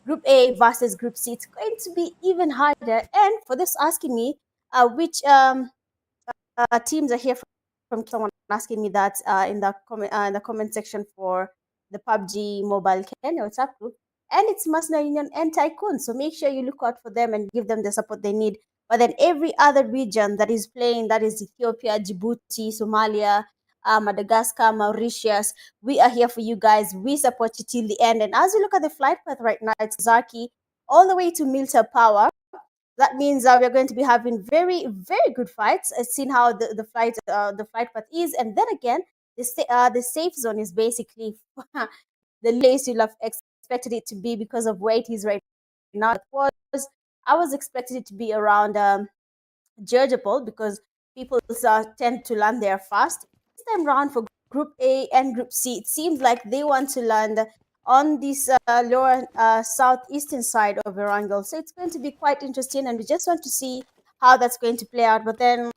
Group A versus Group C. It's going to be even harder. And for this, asking me which teams are here from someone asking me that in the comment section for the PUBG Mobile Kenya WhatsApp group, and it's Mercenary Union and Tycoon. So make sure you look out for them and give them the support they need. But then every other region that is playing, that is Ethiopia, Djibouti, Somalia, Madagascar, Mauritius, we are here for you guys. We support you till the end. And as you look at the flight path right now, it's Zaki all the way to Milta Power. That means we're going to be having very, very good fights. I've seen how the flight path is, and then again, the safe zone is basically the place you'll have expected it to be because of where it is right now. I was expecting it to be around Georgiapol because people tend to land there fast. This time around for Group A and Group C, it seems like they want to land on this lower southeastern side of Erangel. So it's going to be quite interesting, and we just want to see how that's going to play out. But then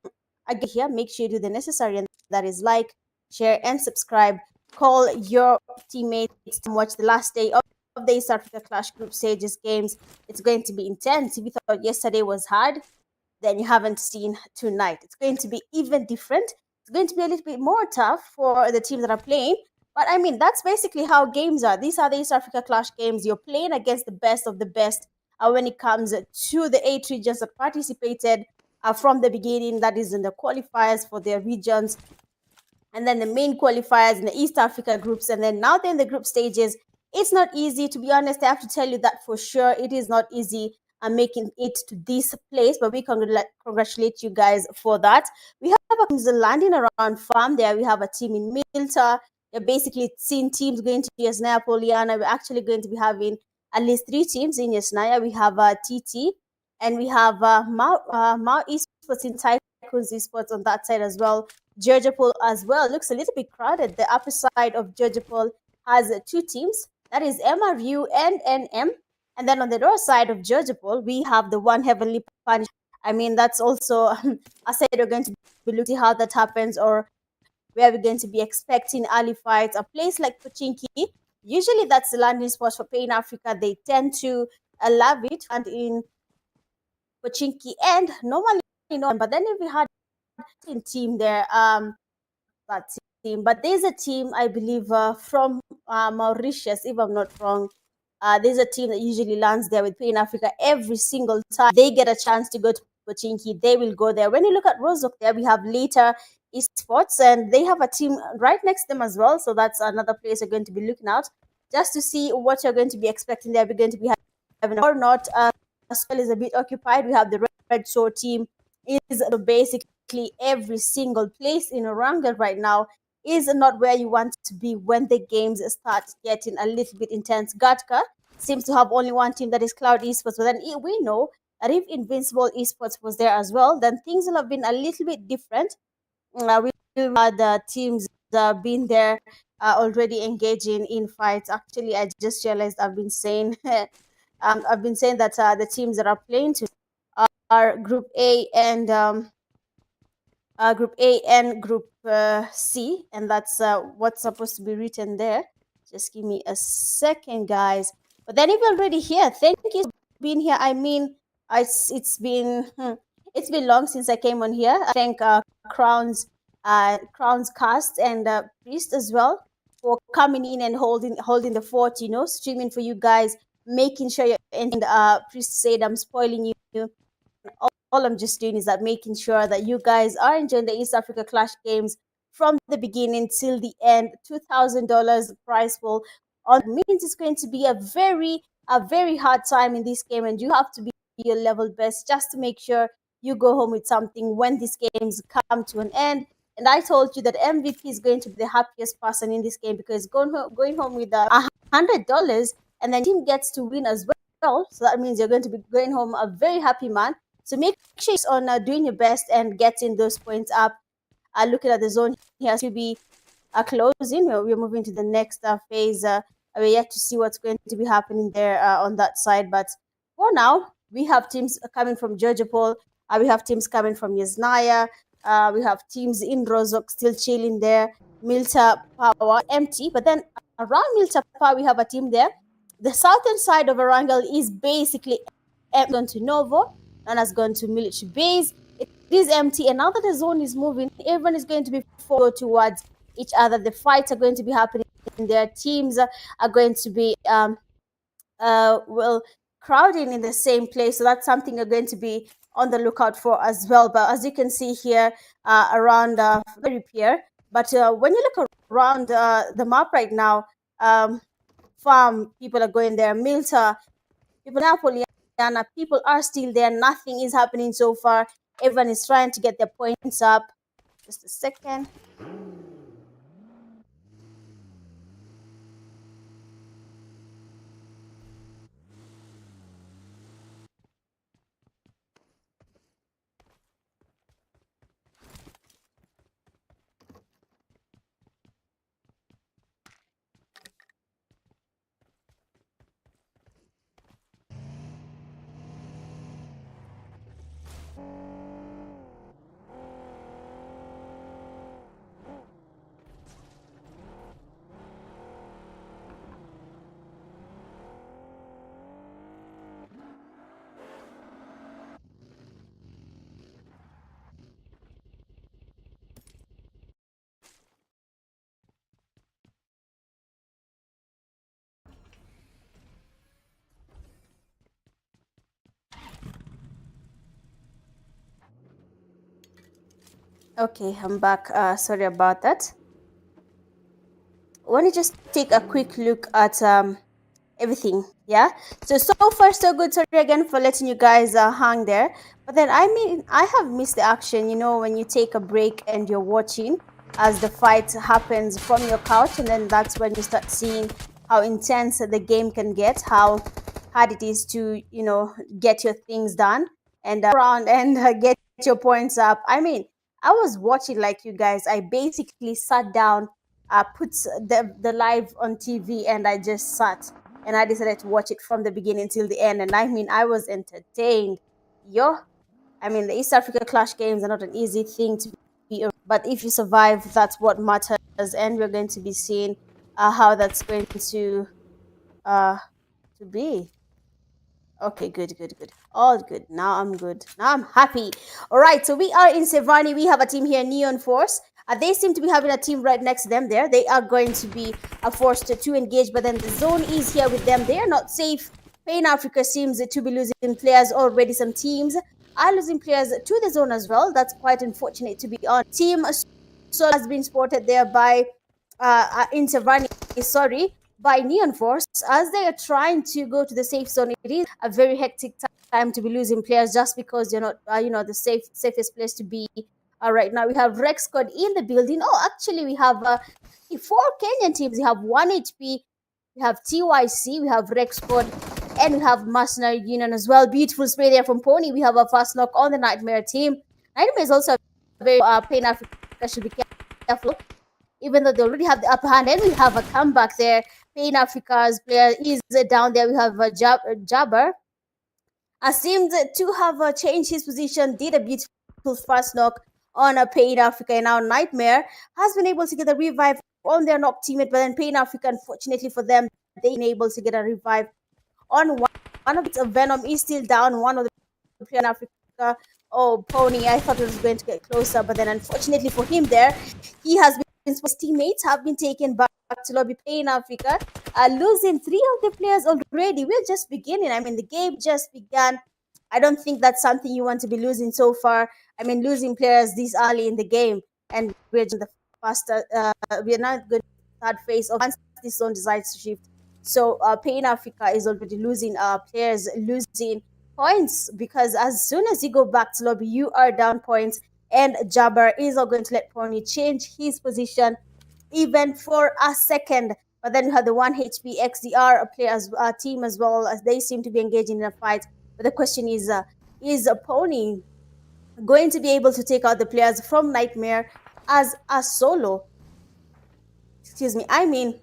again, here, make sure you do the necessary, and that is like, share, and subscribe. Call your teammates to watch the last day of the East Africa Clash Group Stages games. It's going to be intense. If you thought yesterday was hard, then you haven't seen tonight. It's going to be even different. It's going to be a little bit more tough for the teams that are playing. But I mean, that's basically how games are. These are the East Africa Clash games. You're playing against the best of the best when it comes to the 8 regions that participated from the beginning. That is in the qualifiers for their regions, and then the main qualifiers in the East Africa groups, and then now they're in the group stages. It's not easy, to be honest. I have to tell you that for sure. It is not easy making it to this place, but we congratulate you guys for that. We have teams landing around farm there. We have a team in Milta. You're basically seeing teams going to Yesnaya, Poliana. We're actually going to be having at least 3 teams in Yesnaya. We have TT, and we have Mao eSports in TYCOONS eSports on that side as well. Georgiapol as well looks a little bit crowded. The upper side of Georgiapol has 2 teams. That is MRU and NM. And then on the lower side of Georgiapol, we have the one Heavenly Punch. I mean, that's also, I said we're going to be looking how that happens, or where we're going to be expecting early fights. A place like Pochinki, usually that's the landing spot for Pain Africa. They tend to love it. And in Pochinki, and normally, but then if we had a team there, that team. But there's a team, I believe, from Mauritius, if I'm not wrong. There's a team that usually lands there with Pain Africa every single time they get a chance to go to Pochinki. They will go there. When you look at Rozok there, we have later eSports, and they have a team right next to them as well. So that's another place you're going to be looking at just to see what you're going to be expecting there. We're going to be having or not. As is a bit occupied. We have the REDSO team. Is basically every single place in Oranga right now is not where you want to be when the games start getting a little bit intense. Gatka seems to have only one team, that is Cloud Esports, but then we know that if Invincible Esports was there as well, then things will have been a little bit different. We had the teams been there already engaging in fights. Actually, I just realized I've been saying I've been saying that the teams that are playing to are Group A and Group C, and that's what's supposed to be written there. Just give me a second, guys. But then if you're already here, thank you for being here. I mean, it's been long since I came on here. I thank Crowns Cast and Priest as well for coming in and holding the fort. Streaming for you guys, making sure you're and Priest said I'm spoiling you. All I'm just doing is that making sure that you guys are enjoying the East Africa Clash games from the beginning till the end. $2,000 prize pool on means it's going to be a very hard time in this game, and you have to be your level best just to make sure you go home with something when these games come to an end. And I told you that MVP is going to be the happiest person in this game because going home with $100, and then team gets to win as well. So that means you're going to be going home a very happy man. So make sure you're on doing your best and getting those points up. Looking at the zone here to be closing. We're moving to the next phase. We're yet to see what's going to be happening there on that side. But for now, we have teams coming from Georgiapol. We have teams coming from Yesnaya. We have teams in Rozok still chilling there. Milta Power empty. But then around Milta Power, we have a team there. the southern side of Erangel is basically gone to Novo, and has gone to military base. It is empty, and now that the zone is moving, everyone is going to be forward towards each other. The fights are going to be happening. Their teams are going to be well, crowding in the same place. So that's something you're going to be on the lookout for as well. But as you can see here, around the repair. But when you look around the map right now, farm people are going there. Milta, people, Napoliana, people are still there. Nothing is happening so far. Everyone is trying to get their points up. Just a second. Okay, I'm back. Sorry about that. I want to just take a quick look at everything. Yeah, so far so good. Sorry again for letting you guys hang there, but then I have missed the action, you know, when you take a break and you're watching as the fight happens from your couch, and then that's when you start seeing how intense the game can get, how hard it is to, you know, get your things done and around and get your points up. I mean, I was watching like you guys. I basically sat down, put the live on TV, and I just sat and I decided to watch it from the beginning till the end. And I mean, I was entertained. I mean, the East Africa Clash games are not an easy thing to be, but if you survive, that's what matters. And we're going to be seeing how that's going to be. Okay, good. All good. Now I'm good. Now I'm happy. All right, so we are in Sevani. We have a team here, Neon Force. They seem to be having a team right next to them there. They are going to be forced to engage, but then the zone is here with them. They are not safe. Pain Africa seems to be losing players already. Some teams are losing players to the zone as well. That's quite unfortunate to be on. Team Sol has been spotted there by in Sevani, sorry, by Neon Force as they are trying to go to the safe zone. It is a very hectic time to be losing players just because you're not, you know, the safest place to be. Right now we have Rex Squad in the building. Oh, actually we have 4 Kenyan teams. We have 1HP, we have TYC, we have Rex Squad, and we have Mercenary Union as well. Beautiful spray there from Pony. We have a fast knock on the Nightmare team. Nightmare is also a very Pain Africa should be careful, even though they already have the upper hand. And we have a comeback there. Pain Africa's player is down there. We have Jabber. Seemed to have changed his position, did a beautiful fast knock on a Pain Africa. And now Nightmare has been able to get a revive on their knock teammate, but then Pain Africa, unfortunately for them, they've been able to get a revive on one of its Venom is still down. One of the Pain Africa, oh, Pony, I thought it was going to get closer, but then unfortunately for him there, he has been, his teammates have been taken back to lobby. Pain Africa losing 3 of the players already. We're just beginning. I mean, the game just began. I don't think that's something you want to be losing so far. I mean, losing players this early in the game, and we're the faster. We're not good third phase of once this zone decides to shift. So Pain Africa is already losing players, losing points, because as soon as you go back to lobby, you are down points, and Jabber is not going to let Pony change his position even for a second. But then you have the 1 HP XDR players team as well, as they seem to be engaging in a fight. But the question is Pony going to be able to take out the players from Nightmare as a solo? Excuse me. I mean,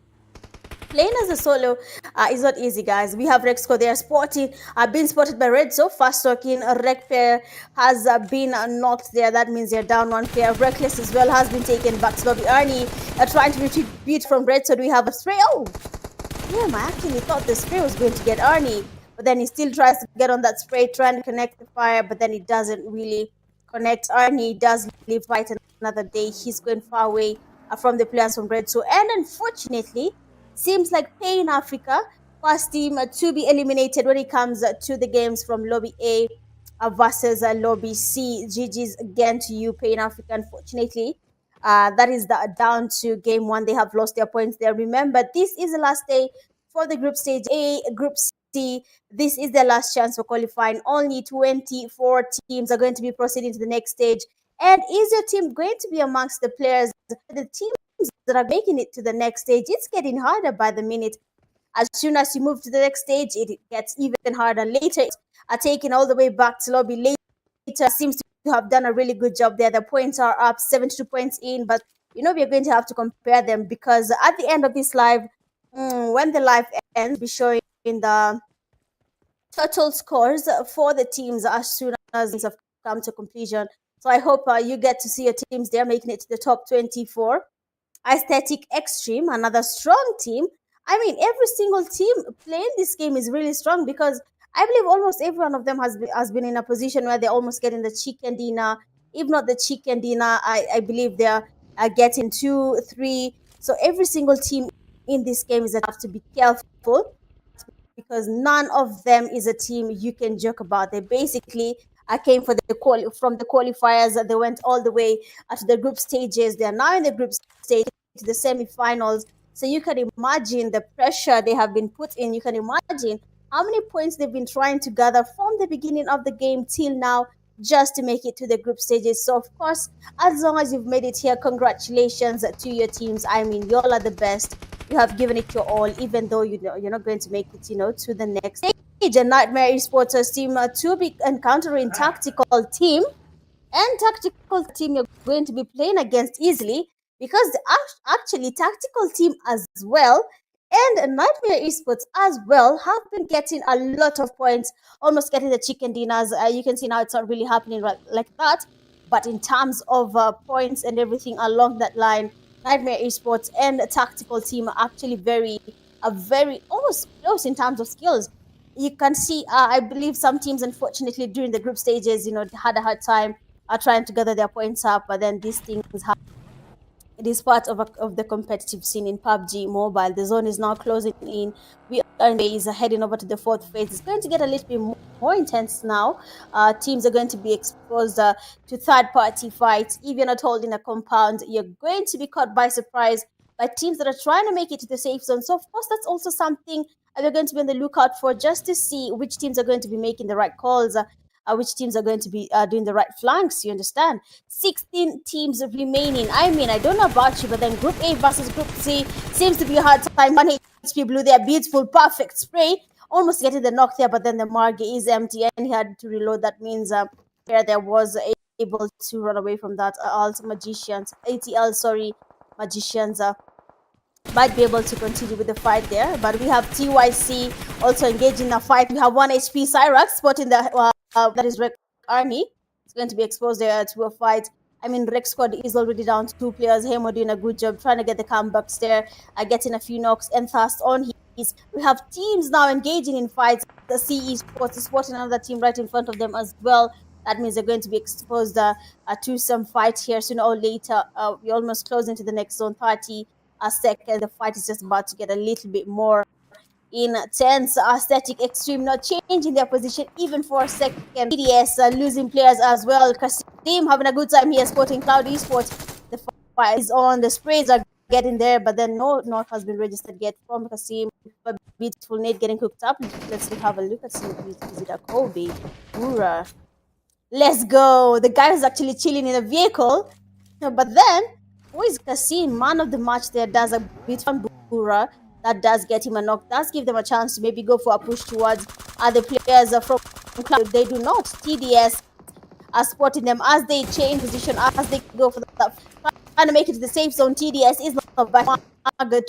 playing as a solo is not easy, guys. We have Rexco there spotted, been spotted by REDSO. Fast talking, Rec player has been knocked there. That means they're down 1 player. Reckless as well has been taken back to lobby. Ernie trying to retrieve beat from REDSO. Do we have a spray? Oh, Damn, I actually thought the spray was going to get Arnie, but then he still tries to get on that spray, trying to connect the fire, but then it doesn't really connect. Arnie does live fight another day. He's going far away from the players from REDSO, and unfortunately, seems like Pain Africa, first team to be eliminated when it comes to the games from Lobby A versus Lobby C. GG's again to you, Pain Africa. Unfortunately, that is down to game one. They have lost their points there. Remember, this is the last day for the group stage A, group C. This is their last chance for qualifying. Only 24 teams are going to be proceeding to the next stage. And is your team going to be amongst the players, the teams that are making it to the next stage? It's getting harder by the minute. As soon as you move to the next stage, it gets even harder. Later, are taken all the way back to lobby. Later seems to have done a really good job there. The points are up, 72 points in, but you know we're going to have to compare them because at the end of this live, when the live ends, we'll be showing the total scores for the teams as soon as things have come to completion. So I hope you get to see your teams there making it to the top 24. Aesthetic Extreme, another strong team. I mean, every single team playing this game is really strong because I believe almost every one of them has been in a position where they're almost getting the chicken dinner. If not the chicken dinner, I believe they're getting 2, 3. So every single team in this game is have to be careful because none of them is a team you can joke about. They basically came for from the qualifiers. They went all the way to the group stages. They are now in the group stage to the semi-finals. So you can imagine the pressure they have been put in. You can imagine how many points they've been trying to gather from the beginning of the game till now just to make it to the group stages. So of course, as long as you've made it here, congratulations to your teams. I mean, y'all are the best. You have given it your all, even though you're not going to make it, to the next stage. And Nightmare Esports team to be encountering Tactical Team. And Tactical Team you're going to be playing against easily because actually Tactical Team as well and Nightmare Esports as well have been getting a lot of points, almost getting the chicken dinners. You can see now it's not really happening like that. But in terms of points and everything along that line, Nightmare Esports and Tactical Team are actually very almost close in terms of skills. You can see, I believe some teams, unfortunately, during the group stages, had a hard time trying to gather their points up, but then these things happen. It is part of the competitive scene in PUBG Mobile. The zone is now closing in. We are heading over to the fourth phase. It's going to get a little bit more intense now. Teams are going to be exposed to third-party fights. If you're not holding a compound, you're going to be caught by surprise by teams that are trying to make it to the safe zone. So, of course, that's also something we're going to be on the lookout for, just to see which teams are going to be making the right calls, which teams are going to be doing the right flanks, you understand? 16 teams remaining. I mean, I don't know about you, but then Group A versus Group C seems to be a hard time. 1 HP blew their beautiful, perfect spray, almost getting the knock there, but then the Marg is empty and he had to reload. That means there was able to run away from that. Magicians, Magicians might be able to continue with the fight there, but we have TYC also engaged in a fight. We have 1 HP Cyrax spotting the that is Rex Army. It's going to be exposed there to a fight. I mean, Rex squad is already down to 2 players. Hemo doing a good job trying to get the comebacks there, getting a few knocks and fast on his. We have teams now engaging in fights. The CE Sports is spotting another team right in front of them as well. That means they're going to be exposed to some fight here sooner or later. We're almost closing to the next zone, 30 second. The fight is just about to get a little bit more intense. Aesthetic Extreme not changing their position even for a second. TDS losing players as well. Kasim having a good time here, sporting Cloud Esports. The fight is on. The sprays are getting there, but then no knock has been registered yet from Kasim. But beautiful nade getting cooked up. Let's have a look at some. Is it a Kobe? Ura. Let's go. The guy is actually chilling in a vehicle, but then who is Kasim? Man of the match there does a bit from Bura. That does get him a knock. Does give them a chance to maybe go for a push towards other players from Cloud. They do not. TDS are spotting them as they change position, as they go for that. Trying to make it to the safe zone. TDS is not by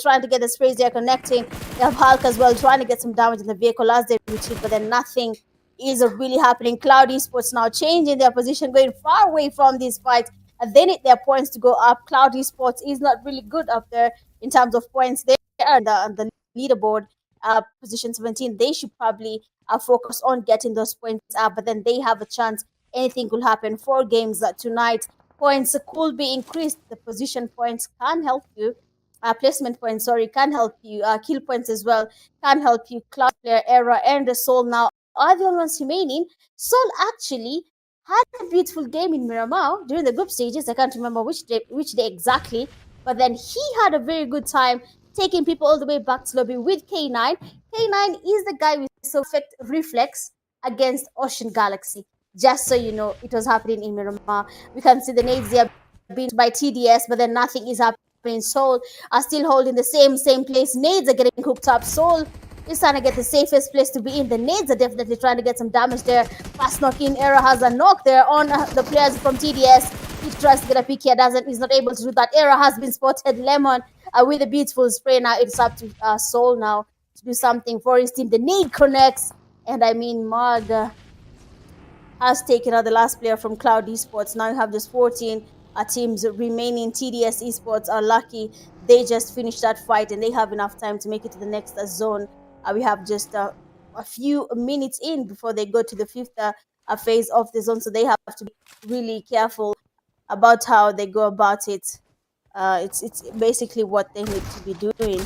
trying to get the sprays there connecting. They have Hulk as well trying to get some damage in the vehicle as they retreat, but then nothing is really happening. Cloud Esports now changing their position, going far away from these fights. And they need their points to go up. Cloud Esports is not really good up there in terms of points. They are the leaderboard, position 17, they should probably focus on getting those points up, but then they have a chance. Anything could happen. 4 games tonight. Points could be increased. The position points can help you. Placement points, sorry, can help you. Kill points as well can help you. Cloud player, Era, and the Soul now are the only ones remaining. Soul actually had a beautiful game in Miramar during the group stages. I can't remember which day exactly, but then he had a very good time taking people all the way back to lobby with K9. K9 is the guy with perfect reflex against Ocean Galaxy. Just so you know, it was happening in Miramar. We can see the nades there being by TDS, but then nothing is happening. Soul are still holding the same place. Nades are getting hooked up. Soul is trying to get the safest place to be in. The nades are definitely trying to get some damage there. Fast knock in. Era has a knock there on the players from TDS. He tries to get a pick here, he's not able to do that. Era has been spotted. Lemon with a beautiful spray. Now it's up to Soul now to do something for his team. The nade connects, and I mean Mag has taken out the last player from Cloud Esports. Now you have just 14 teams remaining. TDS Esports are lucky. They just finished that fight and they have enough time to make it to the next zone. We have just a few minutes in before they go to the 5th phase of the zone. So they have to be really careful about how they go about it. It's basically what they need to be doing.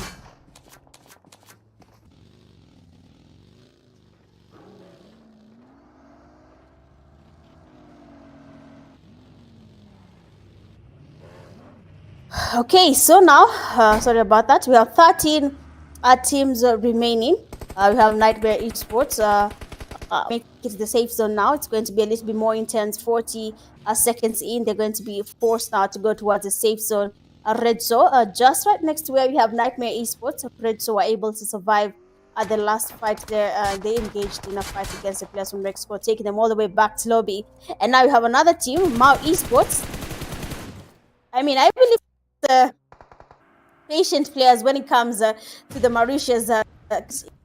Okay, so now, sorry about that. We have 13 teams remaining. We have Nightmare Esports. Make it to the safe zone now. It's going to be a little bit more intense. 40 seconds in, they're going to be forced now to go towards the safe zone. REDSO, just right next to where we have Nightmare Esports. REDSO were able to survive the last fight there. They engaged in a fight against the players from Mexico, taking them all the way back to lobby. And now we have another team, MAU Esports. I mean, I believe the patient players when it comes to the Mauritius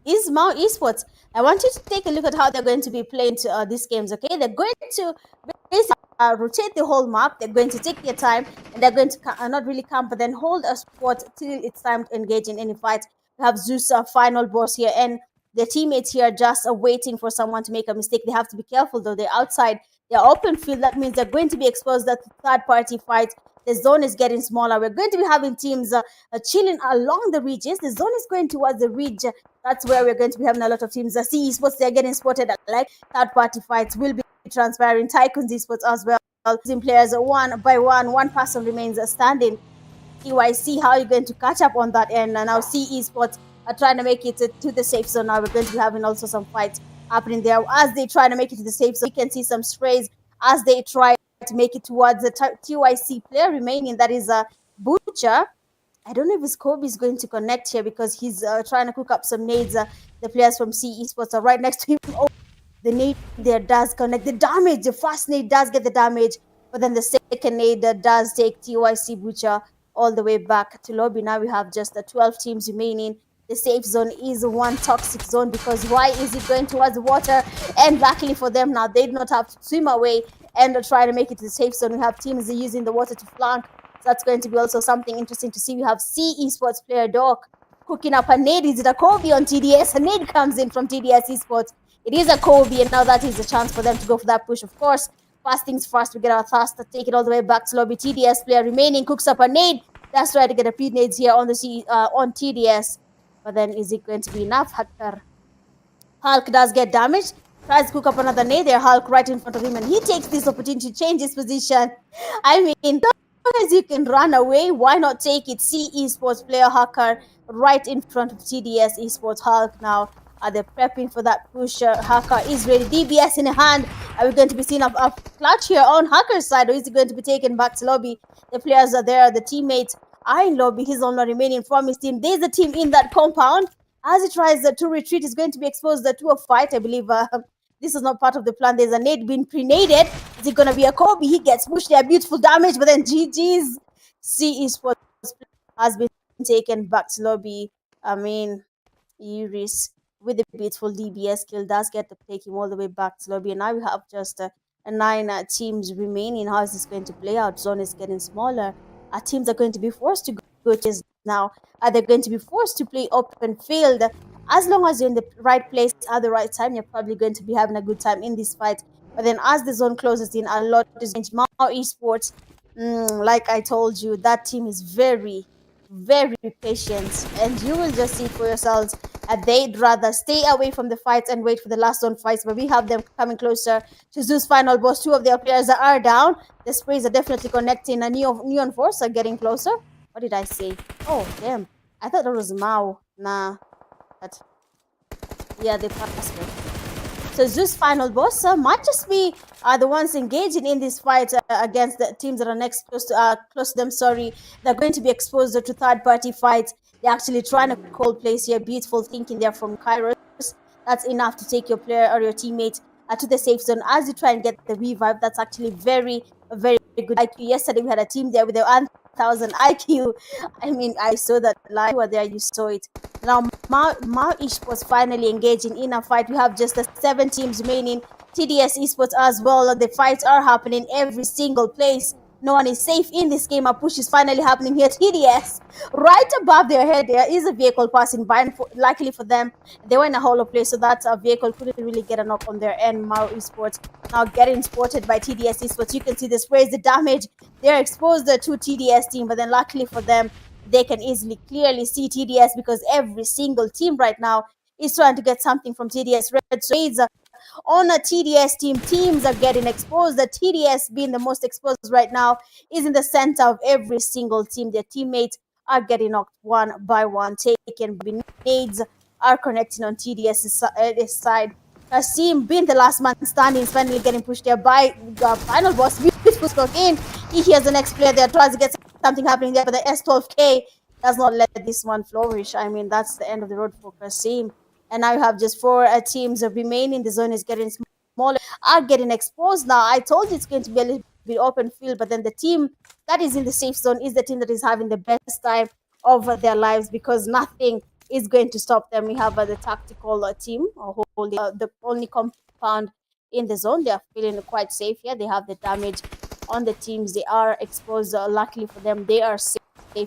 is MAU Esports. I want you to take a look at how they're going to be playing these games, okay? They're going to basically rotate the whole map. They're going to take their time, and they're going to not really camp, but then hold a spot till it's time to engage in any fight. We have ZEUS, FINALBOSS here, and their teammates here just waiting for someone to make a mistake. They have to be careful, though. They're outside. They're open field. That means they're going to be exposed to third-party fights. The zone is getting smaller. We're going to be having teams chilling along the ridges. The zone is going towards the ridge. That's where we're going to be having a lot of teams. CE Esports, they're getting spotted. Like third-party fights will be transpiring. TYCOONS Esports as well. Team players one by one. One person remains standing. TYC, how are you going to catch up on that end? And now CE Esports are trying to make it to the safe zone. Now we're going to be having also some fights happening there. As they try to make it to the safe zone, you can see some sprays as they try to make it towards the TYC player remaining. That is a Butcher. I don't know if his Kobe is going to connect here because he's trying to cook up some nades. The players from CE Esports are right next to him. Oh, the nade there does connect. The damage, the first nade does get the damage, but then the second nade does take TYC Butcher all the way back to lobby. Now we have just the 12 teams remaining. The safe zone is one toxic zone because why is it going towards the water? And luckily for them now, they do not have to swim away and try to make it to the safe zone. We have teams using the water to flank. So that's going to be also something interesting to see. We have CE Esports player Doc cooking up a nade. Is it a Kobe on TDS? A nade comes in from TDS Esports. It is a Kobe, and now that is a chance for them to go for that push. Of course, first things first, we get our Thasta, take it all the way back to lobby. TDS player remaining, cooks up a nade. That's right to get a pre-nades here on the on TDS. But then is it going to be enough? Hulk does get damaged. Tries to cook up another nade there. Hulk right in front of him, and he takes this opportunity to change his position. I mean, as you can run away, why not take it? CE Esports player Hacker right in front of TDS Esports. Hulk now. They're prepping for that push. Hacker is ready. DBS in hand. Are we going to be seeing a clutch here on Hacker's side, or is he going to be taken back to lobby? The players are there. The teammates are in lobby. He's only remaining from his team. There's a team in that compound. As he tries to retreat, he's going to be exposed to a fight. I believe this is not part of the plan. There's a nade being pre-naded. Is it going to be a Kobe? He gets pushed there. Beautiful damage, but then GG's. CE Sports has been taken back to lobby. I mean, Iris with a beautiful DBS kill does get to take him all the way back to lobby. And now we have just 9 teams remaining. How is this going to play out? Zone is getting smaller. Our teams are going to be forced to go to now. They're going to be forced to play open field. As long as you're in the right place at the right time, you're probably going to be having a good time in this fight. But then as the zone closes in, a lot is going to Mau eSports. Like I told you, that team is very, very patient. And you will just see for yourselves that they'd rather stay away from the fights and wait for the last zone fights. But we have them coming closer to ZEUS final boss. Two of their players are down. The sprays are definitely connecting. A Neon Force are getting closer. What did I say? Oh, damn. I thought that was Mau. Nah. Yeah, they passed me. So ZEUS final boss might just be the ones engaging in this fight against the teams that are next close to them. Sorry, they're going to be exposed to third-party fights. They're actually trying to call plays here. Beautiful thinking there from Kairos. That's enough to take your player or your teammate to the safe zone as you try and get the revive. That's actually very, very good IQ. Yesterday we had a team there with their 1,000 IQ. I mean, I saw that live. You were there, you saw it. Now, Mau eSports finally engaging in a fight. We have just the 7 teams remaining. TDS eSports as well. The fights are happening every single place. No one is safe in this game. A push is finally happening here. TDS, right above their head, there is a vehicle passing by. And luckily for them, they were in a hollow place, so that vehicle couldn't really get a knock on their end. Mau eSports now getting spotted by TDS eSports. You can see the sprays, the damage. They're exposed to TDS team, but then luckily for them, they can easily clearly see TDS because every single team right now is trying to get something from TDS. REDSO on a TDS team. Teams are getting exposed. The TDS being the most exposed right now is in the center of every single team. Their teammates are getting knocked one by one, taken. Grenades are connecting on TDS's side. Kasim being the last man standing is finally getting pushed there by the final boss. Beautiful smoke in. He hears the next player there, tries to get something happening there, but the S12K does not let this one flourish. I mean, that's the end of the road for Kasim. And now you have just 4 teams remaining. The zone is getting smaller, are getting exposed now. I told you it's going to be a little bit open field, but then the team that is in the safe zone is the team that is having the best time of their lives because nothing is going to stop them. We have the tactical team, the only compound in the zone. They are feeling quite safe here. They have the damage on the teams. They are exposed. Luckily for them, they are safe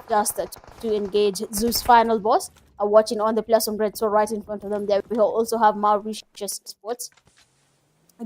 just to engage ZEUS final boss. Watching on the players from REDSO right in front of them. There we also have Mauritius Sports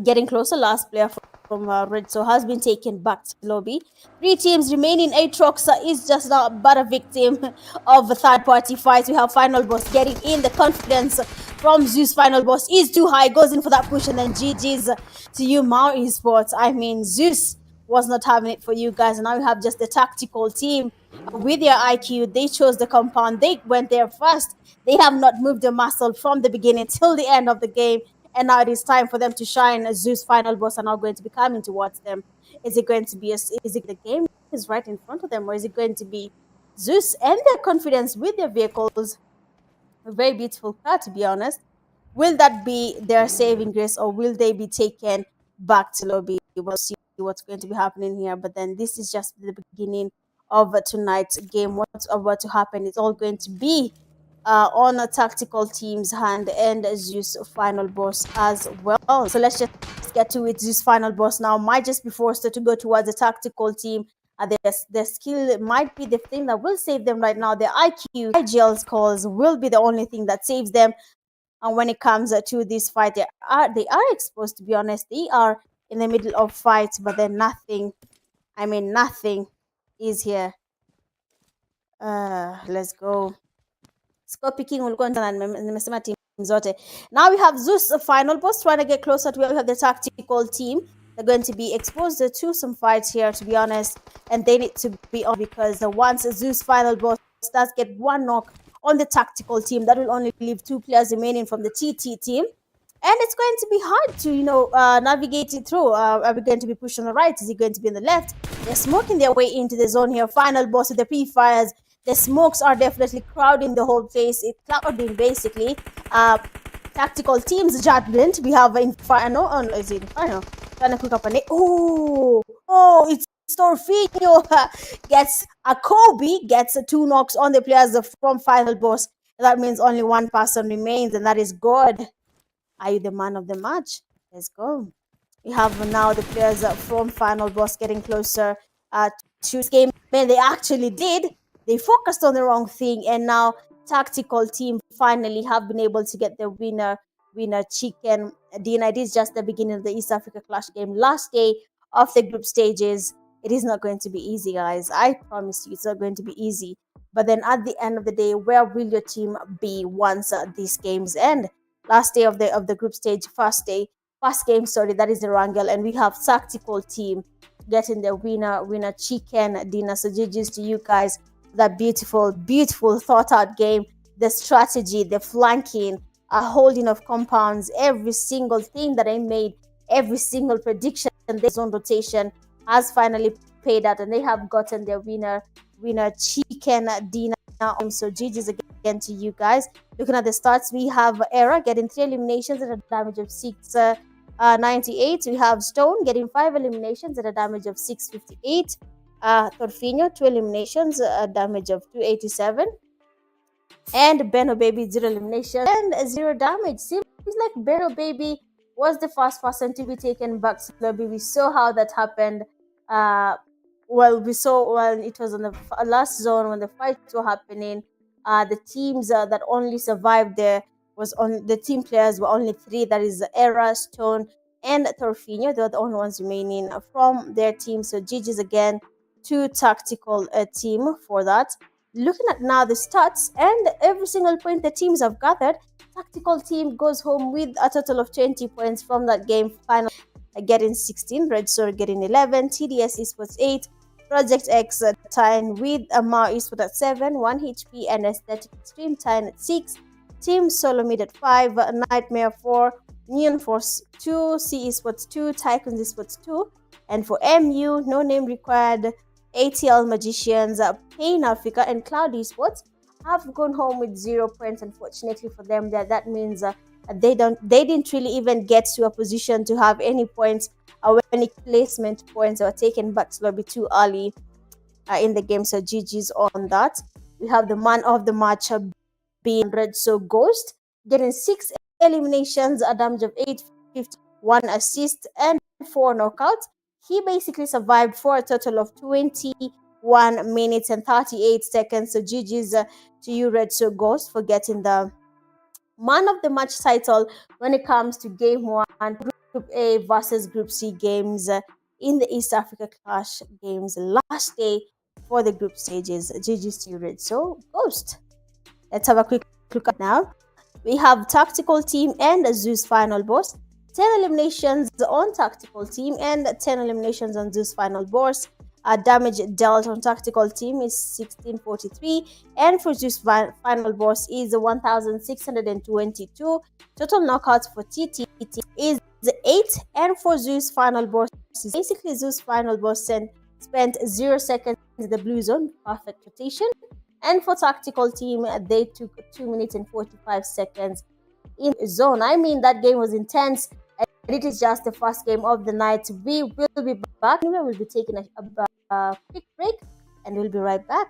getting closer. Last player from REDSO has been taken back to lobby. 3 teams remaining. Aatrox is just but a victim of a third-party fight. We have final boss getting in. The confidence from ZEUS final boss is too high. Goes in for that push and then GG's to you, Mau eSports. I mean, ZEUS was not having it for you guys. And now you have just the tactical team with their IQ. They chose the compound. They went there first. They have not moved a muscle from the beginning till the end of the game. And now it is time for them to shine. ZEUS final boss are now going to be coming towards them. Is it going to be is it the game is right in front of them, or is it going to be ZEUS and their confidence with their vehicles? A very beautiful car, to be honest. Will that be their saving grace, or will they be taken back to lobby? We'll see what's going to be happening here. But then this is just the beginning of tonight's game. What's about to happen? It's all going to be on a tactical team's hand and ZEUS final boss as well. So let's just get to it. ZEUS final boss now might just be forced to go towards the tactical team. Their skill might be the thing that will save them right now. Their IQ, IGL scores will be the only thing that saves them. And when it comes to this fight, they are exposed, to be honest. They are in the middle of fights, but then nothing is here. Let's go. Score picking will go on nimesema team zote. Now we have ZEUS final boss trying to get closer to where we have the tactical team. They're going to be exposed to some fights here, to be honest, and they need to be on because once ZEUS final boss does get 1 knock on the tactical team, that will only leave 2 players remaining from the TT team. And it's going to be hard to, navigate it through. Are we going to be pushed on the right? Is it going to be on the left? They're smoking their way into the zone here. Final boss with the pre-fires. The smokes are definitely crowding the whole place. It's crowding, basically. Tactical teams judgment. We have Inferno. Oh, no, is it Inferno? Trying to cook up a it's Storfinho gets a Kobe, gets 2 knocks on the players from final boss. That means only 1 person remains, and that is God. Are you the man of the match? Let's go. We have now the players from final boss getting closer to this game. Man, they actually did they focused on the wrong thing, and now tactical team finally have been able to get the winner chicken dinner. It is just the beginning of the East Africa Clash game, last day of the group stages. It is not going to be easy, guys. I promise you, it's not going to be easy. But then at the end of the day, where will your team be once these games end? Last day of the group stage, first game, sorry, that is the wrangle, and we have tactical team getting the winner chicken dinner. So GG's to you guys. That beautiful thought out game, the strategy, the flanking, a holding of compounds, every single thing that I made, every single prediction, the zone rotation has finally paid out, and they have gotten their winner chicken dinner. So GG's again to you guys. Looking at the stats, we have Era getting 3 eliminations at a damage of 698. We have Stone getting 5 eliminations at a damage of 658. Torfinho 2 eliminations, a damage of 287. And Beno Baby 0 elimination and 0 damage. Seems like Beno Baby was the first person to be taken back to the lobby. We saw how that happened. We saw when it was on the last zone when the fights were happening. The teams that only survived there was on the team players were only 3. That is Era, Stone, and Torfinho. They were the only ones remaining from their team. So GG's again to tactical team for that. Looking at now the stats and every single point the teams have gathered, tactical team goes home with a total of 20 points from that game final, getting 16, REDSO getting 11, TDS eSports 8, Project X tying with Amar eSports at 7, 1 HP, and Aesthetic Extreme tying at 6, Team SOLOMID at 5, Nightmare 4, Neon Force 2, C eSports 2, TYCOONS eSports 2, and for MU, no name required, ATLMAGICIANS, Pain Africa, and Cloud Esports have gone home with 0 points. Unfortunately for them, that means they didn't really even get to a position to have any points or any placement points or taken back to lobby too early in the game. So GG's on that. We have the man of the match being REDSO Ghost, getting 6 eliminations, a damage of 850, 1 assist, and 4 knockouts. He basically survived for a total of 21 minutes and 38 seconds. So GG's to you, REDSO Ghost, for getting the man of the match title when it comes to Game 1, Group A versus Group C games in the East Africa Clash games. Last day for the group stages. GG's to you, REDSO Ghost. Let's have a quick look at now. We have Tactical Team and ZEUS Final Boss. 10 eliminations on Tactical Team and 10 eliminations on ZEUS Final Boss. Damage dealt on Tactical Team is 1643, and for ZEUS Final Boss is 1622. Total knockouts for TT is 8, and for ZEUS Final Boss is basically ZEUS Final Boss spent 0 seconds in the blue zone, perfect rotation. And for Tactical Team, they took 2 minutes and 45 seconds in zone. I mean, that game was intense. And it is just the first game of the night. We will be back. Anyway, we'll be taking a quick break, and we'll be right back.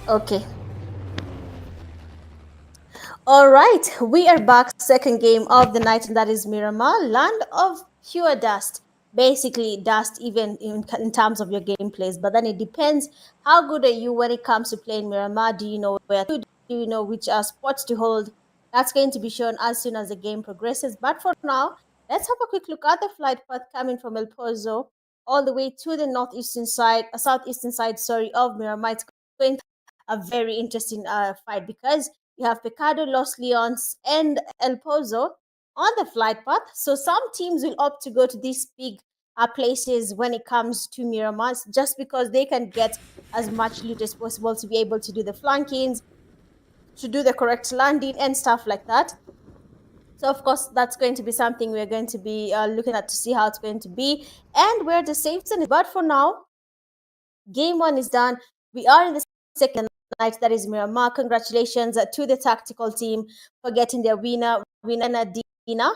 Okay. All right, we are back. Second game of the night, and that is Miramar, land of pure dust. Basically, dust, even in terms of your gameplays. But then it depends how good are you when it comes to playing Miramar. Do you know where to? Do you know which spots to hold? That's going to be shown as soon as the game progresses. But for now, let's have a quick look at the flight path coming from El Pozo all the way to the northeastern side, southeastern side, sorry, of Miramar. It's going to be a very interesting fight because you have Pecado, Los Leones, and El Pozo on the flight path. So some teams will opt to go to these big places when it comes to Miramar, just because they can get as much loot as possible to be able to do the flankings, to do the correct landing, and stuff like that. So, of course, that's going to be something we're going to be looking at to see how it's going to be and where the safe zone is. But for now, game one is done. We are in the second night, that is Miramar. Congratulations to the tactical team for getting their winner Dina.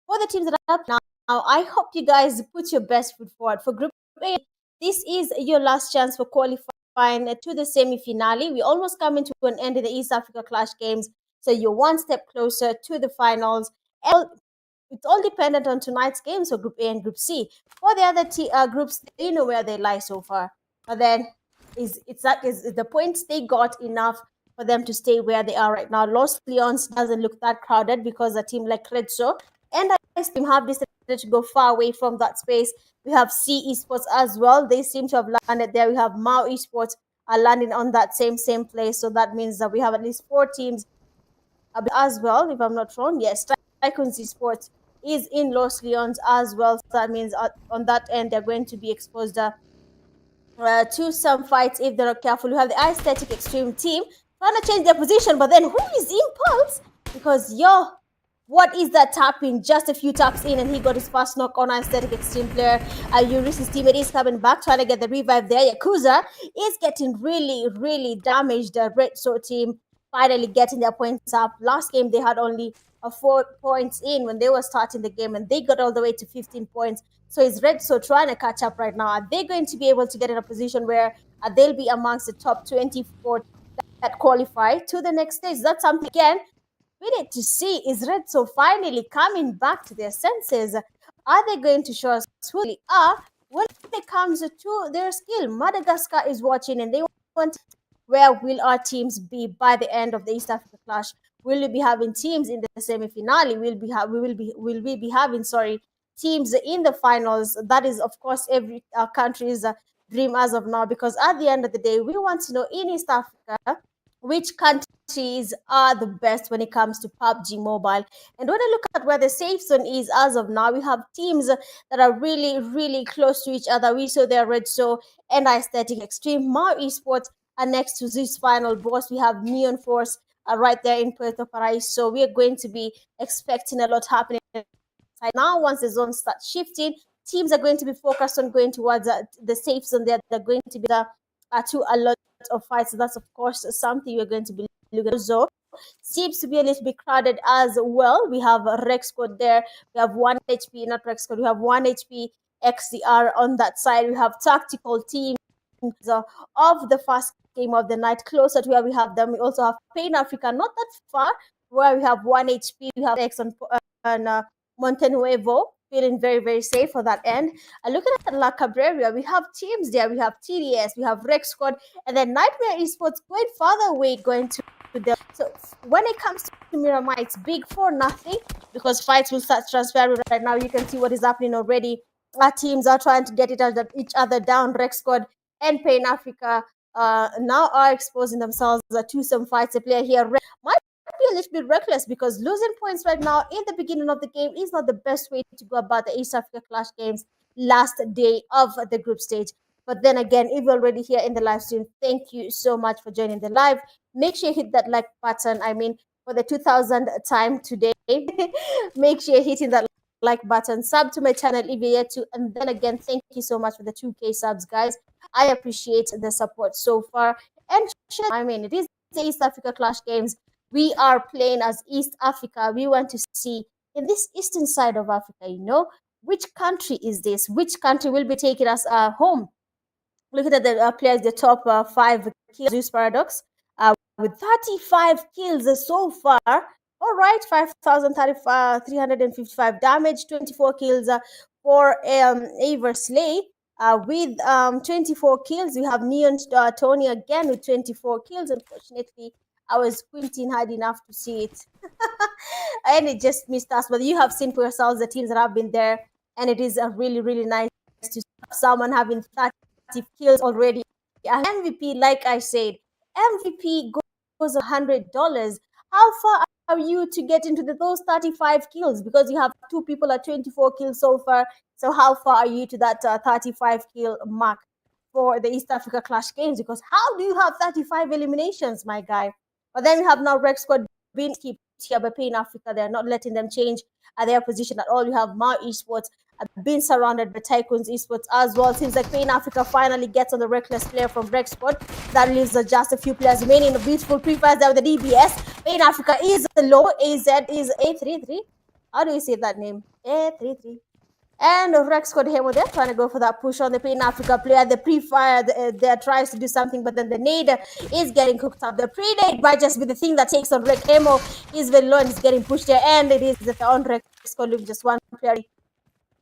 For the teams that are up now, I hope you guys put your best foot forward. For Group A, this is your last chance for qualifying to the semi-finale. We almost coming to an end in the East Africa Clash games, so you're one step closer to the finals. And it's all dependent on tonight's games for Group A and Group C. For the other groups, they know where they lie so far. But then, is the points they got enough for them to stay where they are right now? Los Leones doesn't look that crowded because a team like REDSO and I team have decided to go far away from that space. We have C eSports as well. They seem to have landed there. We have Mao eSports are landing on that same place. So that means that we have at least 4 teams as well, if I'm not wrong. Yes, TYCOONS eSports is in Los Leones as well. So that means on that end, they're going to be exposed to some fights if they're not careful. We have the Aesthetic Extreme team trying to change their position, but then who is Impulse? Because what is that tapping? Just a few taps in, and he got his first knock on Aesthetic Extreme player. Eury's teammate is coming back, trying to get the revive there. Yakuza is getting really damaged. The REDSO team finally getting their points up. Last game, they had only 4 points in when they were starting the game, and they got all the way to 15 points. So is REDSO trying to catch up right now? Are they going to be able to get in a position where they'll be amongst the top 24 that qualify to the next stage? That's something, again, we need to see. Is REDSO finally coming back to their senses? Are they going to show us who they are when it comes to their skill? Madagascar is watching, and they want, where will our teams be by the end of the East Africa Clash? Will we be having teams in the semi-finale? Will we be having teams in the finals? That is, of course, every country's dream as of now, because at the end of the day, we want to know in East Africa which countries are the best when it comes to PUBG Mobile. And when I look at where the safe zone is as of now, we have teams that are really close to each other. We saw there REDSO and Aesthetic Extreme. Mar Esports are next to this FINALBOSS. We have Neon Force right there in Puerto Paraiso. So we are going to be expecting a lot happening now. Once the zone starts shifting, teams are going to be focused on going towards the safe zone. They're going to be to a lot of fights. So that's, of course, something we're going to be looking at. So seems to be a little bit crowded as well. We have Rex Squad there. We have 1 HP, not Rex Squad. We have 1 HP XDR on that side. We have tactical teams of the first game of the night closer to where we have them. We also have Pain Africa, not that far, where we have 1 HP. We have X on Montenuevo, feeling very safe for that end. Looking at La Cabrera, we have teams there. We have TDS, we have Rex Squad, and then Nightmare Esports going farther away, going to them. So when it comes to Miramar, it's big for nothing, because fights will start transferring right now. You can see what is happening already. Our teams are trying to get each other down. Rex Squad and Pain Africa now are exposing themselves to some fights. A player here might be a little bit reckless, because losing points right now in the beginning of the game is not the best way to go about the East Africa Clash games last day of the group stage. But then again, if you're already here in the live stream, thank you so much for joining the live. Make sure you hit that like button. I mean, for the 2000th time today, make sure you're hitting that like button. Sub to my channel if you're yet to. And then again, thank you so much for the 2K subs, guys. I appreciate the support so far. And I mean, it is the East Africa Clash games. We are playing as East Africa. We want to see in this eastern side of Africa, which country is this? Which country will be taking us home? Looking at the players, the top 5 ZEUS Paradox with 35 kills so far. All right, 5,355 damage, 24 kills for Aversley. With 24 kills, we have Neon Tony again with 24 kills. Unfortunately, I was squinting hard enough to see it. And it just missed us. But you have seen for yourselves the teams that have been there. And it is really, really nice to see someone having 30 kills already. And MVP, like I said, MVP goes $100. How far are you to get into those 35 kills? Because you have two people at 24 kills so far. So how far are you to that 35 kill mark for the East Africa Clash games? Because how do you have 35 eliminations, my guy? But then we have now Rec Squad being keep here by Pain Africa. They're not letting them change their position at all. You have Mao Esports been surrounded by TYCOONS eSports as well. Seems like Pain Africa finally gets on the reckless player from Rec Squad. That leaves just a few players remaining. The beautiful pre-fires there with the DBS. Pain Africa is low. AZ is A33. How do you say that name? A33. And Rec Squad here with them trying to go for that push on the Pain Africa player. The pre-fire there tries to do something, but then the nade is getting cooked up. The pre-nade might just be the thing that takes on Rec. Ammo is very low and is getting pushed there. And it is the on Rec Squad with just one player.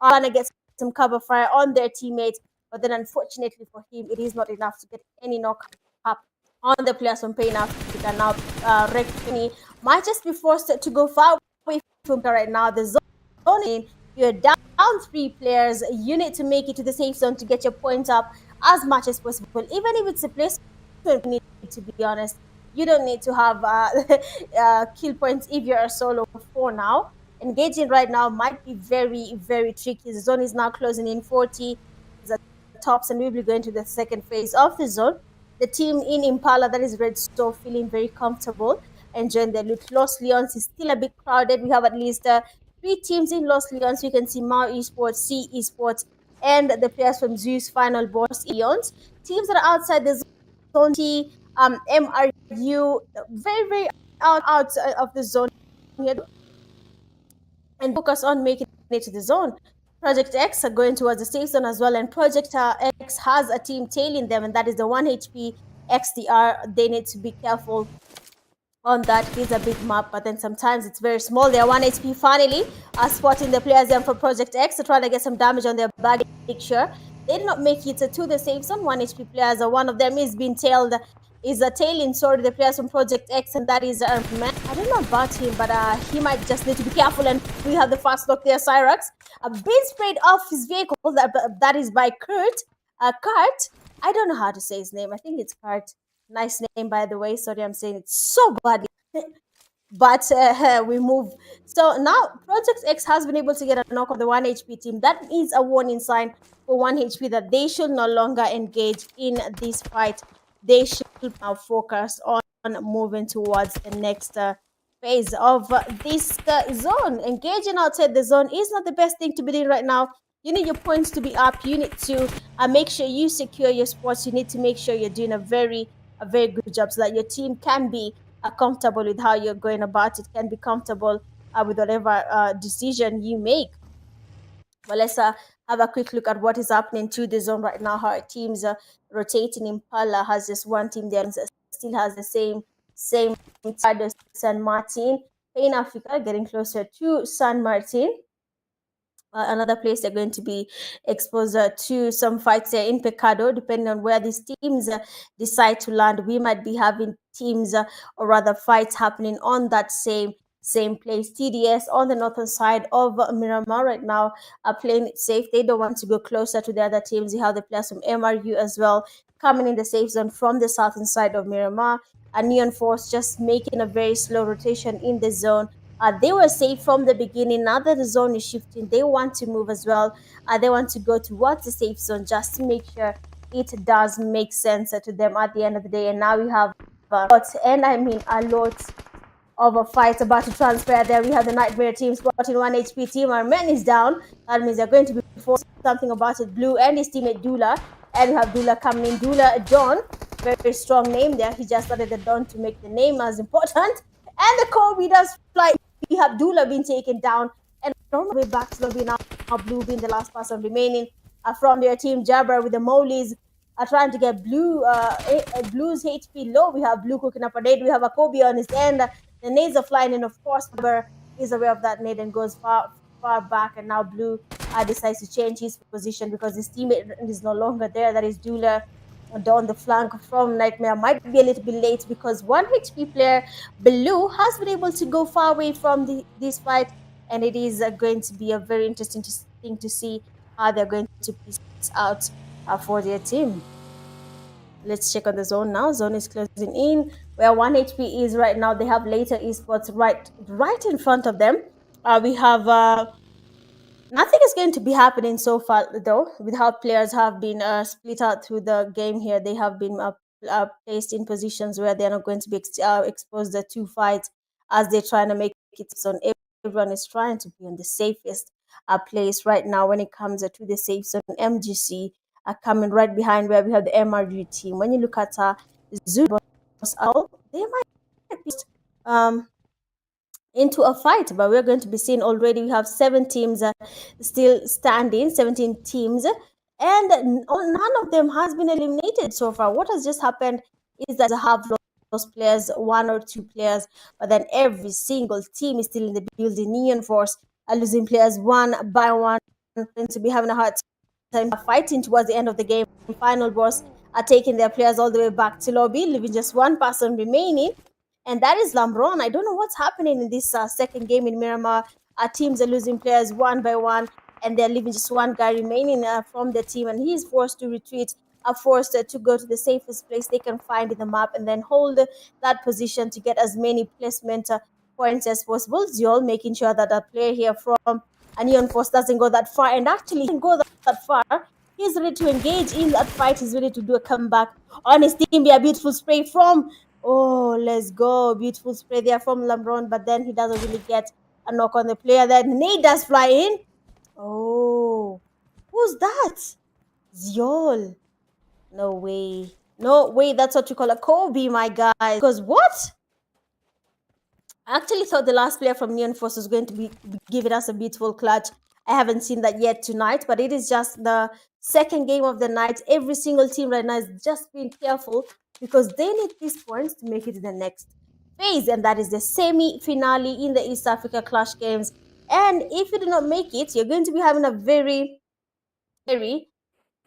Trying to get some cover fire on their teammates, but then unfortunately for him, it is not enough to get any knock up on the players from Pain Africa. Now, Rec might just be forced to go far away from right now. The zone, you're down 3 players. You need to make it to the safe zone to get your points up as much as possible. Even if it's a place, to be honest, you don't need to have kill points if you're a solo for now. Engaging right now might be very, very tricky. The zone is now closing in 40 the tops, and we'll be going to the second phase of the zone. The team in Impala, that is REDSO, feeling very comfortable, enjoying their loot. Los Leons is still a bit crowded. We have at least 3 teams in Los Leons. You can see Mao Esports, C Esports, and the players from ZEUS, FINALBOSS, Eons. Teams that are outside the zone, T, MRU, very, very out of the zone here, and focus on making it to the zone. Project X are going towards the safe zone as well, and Project X has a team tailing them, and that is the 1 HP XDR. They need to be careful on that. It's a big map, but then sometimes it's very small. They're 1 HP finally spotting the players there for Project X to try to get some damage on their bag. Picture they did not make it to the safe zone. 1 HP players, one of them is being tailed, is tailing the players from Project X, and that is man. I don't know about him, but he might just need to be careful. And we have the fast lock there. Cyrax being sprayed off his vehicle. That is by Kurt. Kurt. I don't know how to say his name. I think it's Kurt. Nice name, by the way. Sorry, I'm saying it so badly. But we move. So now Project X has been able to get a knock on the 1 HP team. That is a warning sign for 1 HP that they should no longer engage in this fight. They should now focus on moving towards the next phase of this zone. Engaging outside the zone is not the best thing to be doing right now. You need your points to be up. You need to make sure you secure your spots. You need to make sure you're doing a very good job so that your team can be comfortable with how you're going about it, can be comfortable with whatever decision you make. But let's have a quick look at what is happening to the zone right now. How our teams are rotating. Impala has just one team there, still has the same San Martin. Pain Africa getting closer to San Martin. Another place they're going to be exposed to some fights there in Pecado, depending on where these teams decide to land. We might be having teams or rather fights happening on that same place. TDS on the northern side of Miramar right now are playing it safe. They don't want to go closer to the other teams. You have the players from MRU as well coming in the safe zone from the southern side of Miramar. And Neon Force just making a very slow rotation in the zone. They were safe from the beginning. Now that the zone is shifting, they want to move as well. They want to go towards the safe zone just to make sure it does make sense to them at the end of the day. And now we have a lot of fights about to transfer there. We have the Nightmare team spotting 1 HP team. Our man is down. That means they're going to be forced something about it. Blue and his teammate Dula. And we have Dula coming in. Dula Don. Very strong name there. He just added the Don to make the name as important. And the Kobe does fly. We have Dula being taken down, and on the way back to lobby now Blue being the last person remaining from their team. Jabra with the Molies are trying to get Blue's HP low. We have Blue cooking up a nade. We have a Kobe on his end. The nades are flying in, of course. But is aware of that nade and goes far back. And now Blue decides to change his position because his teammate is no longer there. That is Dula down the flank from Nightmare. Might be a little bit late because one HP player, Blue, has been able to go far away from this fight. And it is going to be a very interesting thing to see how they're going to piece out for their team. Let's check on the zone now. Zone is closing in. Where 1 HP is right now, they have later esports right in front of them. We have nothing is going to be happening so far, though, with how players have been split out through the game here. They have been placed in positions where they're not going to be exposed to fights as they're trying to make it zone. Everyone is trying to be in the safest place right now when it comes to the safe zone. MGC are coming right behind where we have the MRU team. When you look at ZEUS, they might be into a fight, but we're going to be seeing already we have 7 teams still standing, 17 teams, and none of them has been eliminated so far. What has just happened is that they have lost players, 1 or 2 players, but then every single team is still in the building. Neon Force are losing players one by one, going to be having a hard time fighting towards the end of the game. FINALBOSS are taking their players all the way back to lobby, leaving just 1 person remaining. And that is Lambron. I don't know what's happening in this second game in Miramar. Our teams are losing players one by one, and they're leaving just 1 guy remaining from the team, and he's forced to retreat, forced to go to the safest place they can find in the map and then hold that position to get as many placement points as possible. ZEUS making sure that a player here from Neon Force doesn't go that far, and actually he didn't go that far. He's ready to engage in that fight. He's ready to do a comeback on his team. Be a beautiful spray from let's go. Beautiful spray there from Lambron, but then he doesn't really get a knock on the player. Then Nate does fly in. Oh, who's that? ZEUS. No way. No way. That's what you call a Kobe, my guy. Because what? I actually thought the last player from Neon Force was going to be giving us a beautiful clutch. I haven't seen that yet tonight, but it is just the second game of the night. Every single team right now is just being careful because they need these points to make it to the next phase, and that is the semi-finale in the East Africa Clash Games. And if you do not make it, you're going to be having a very, very,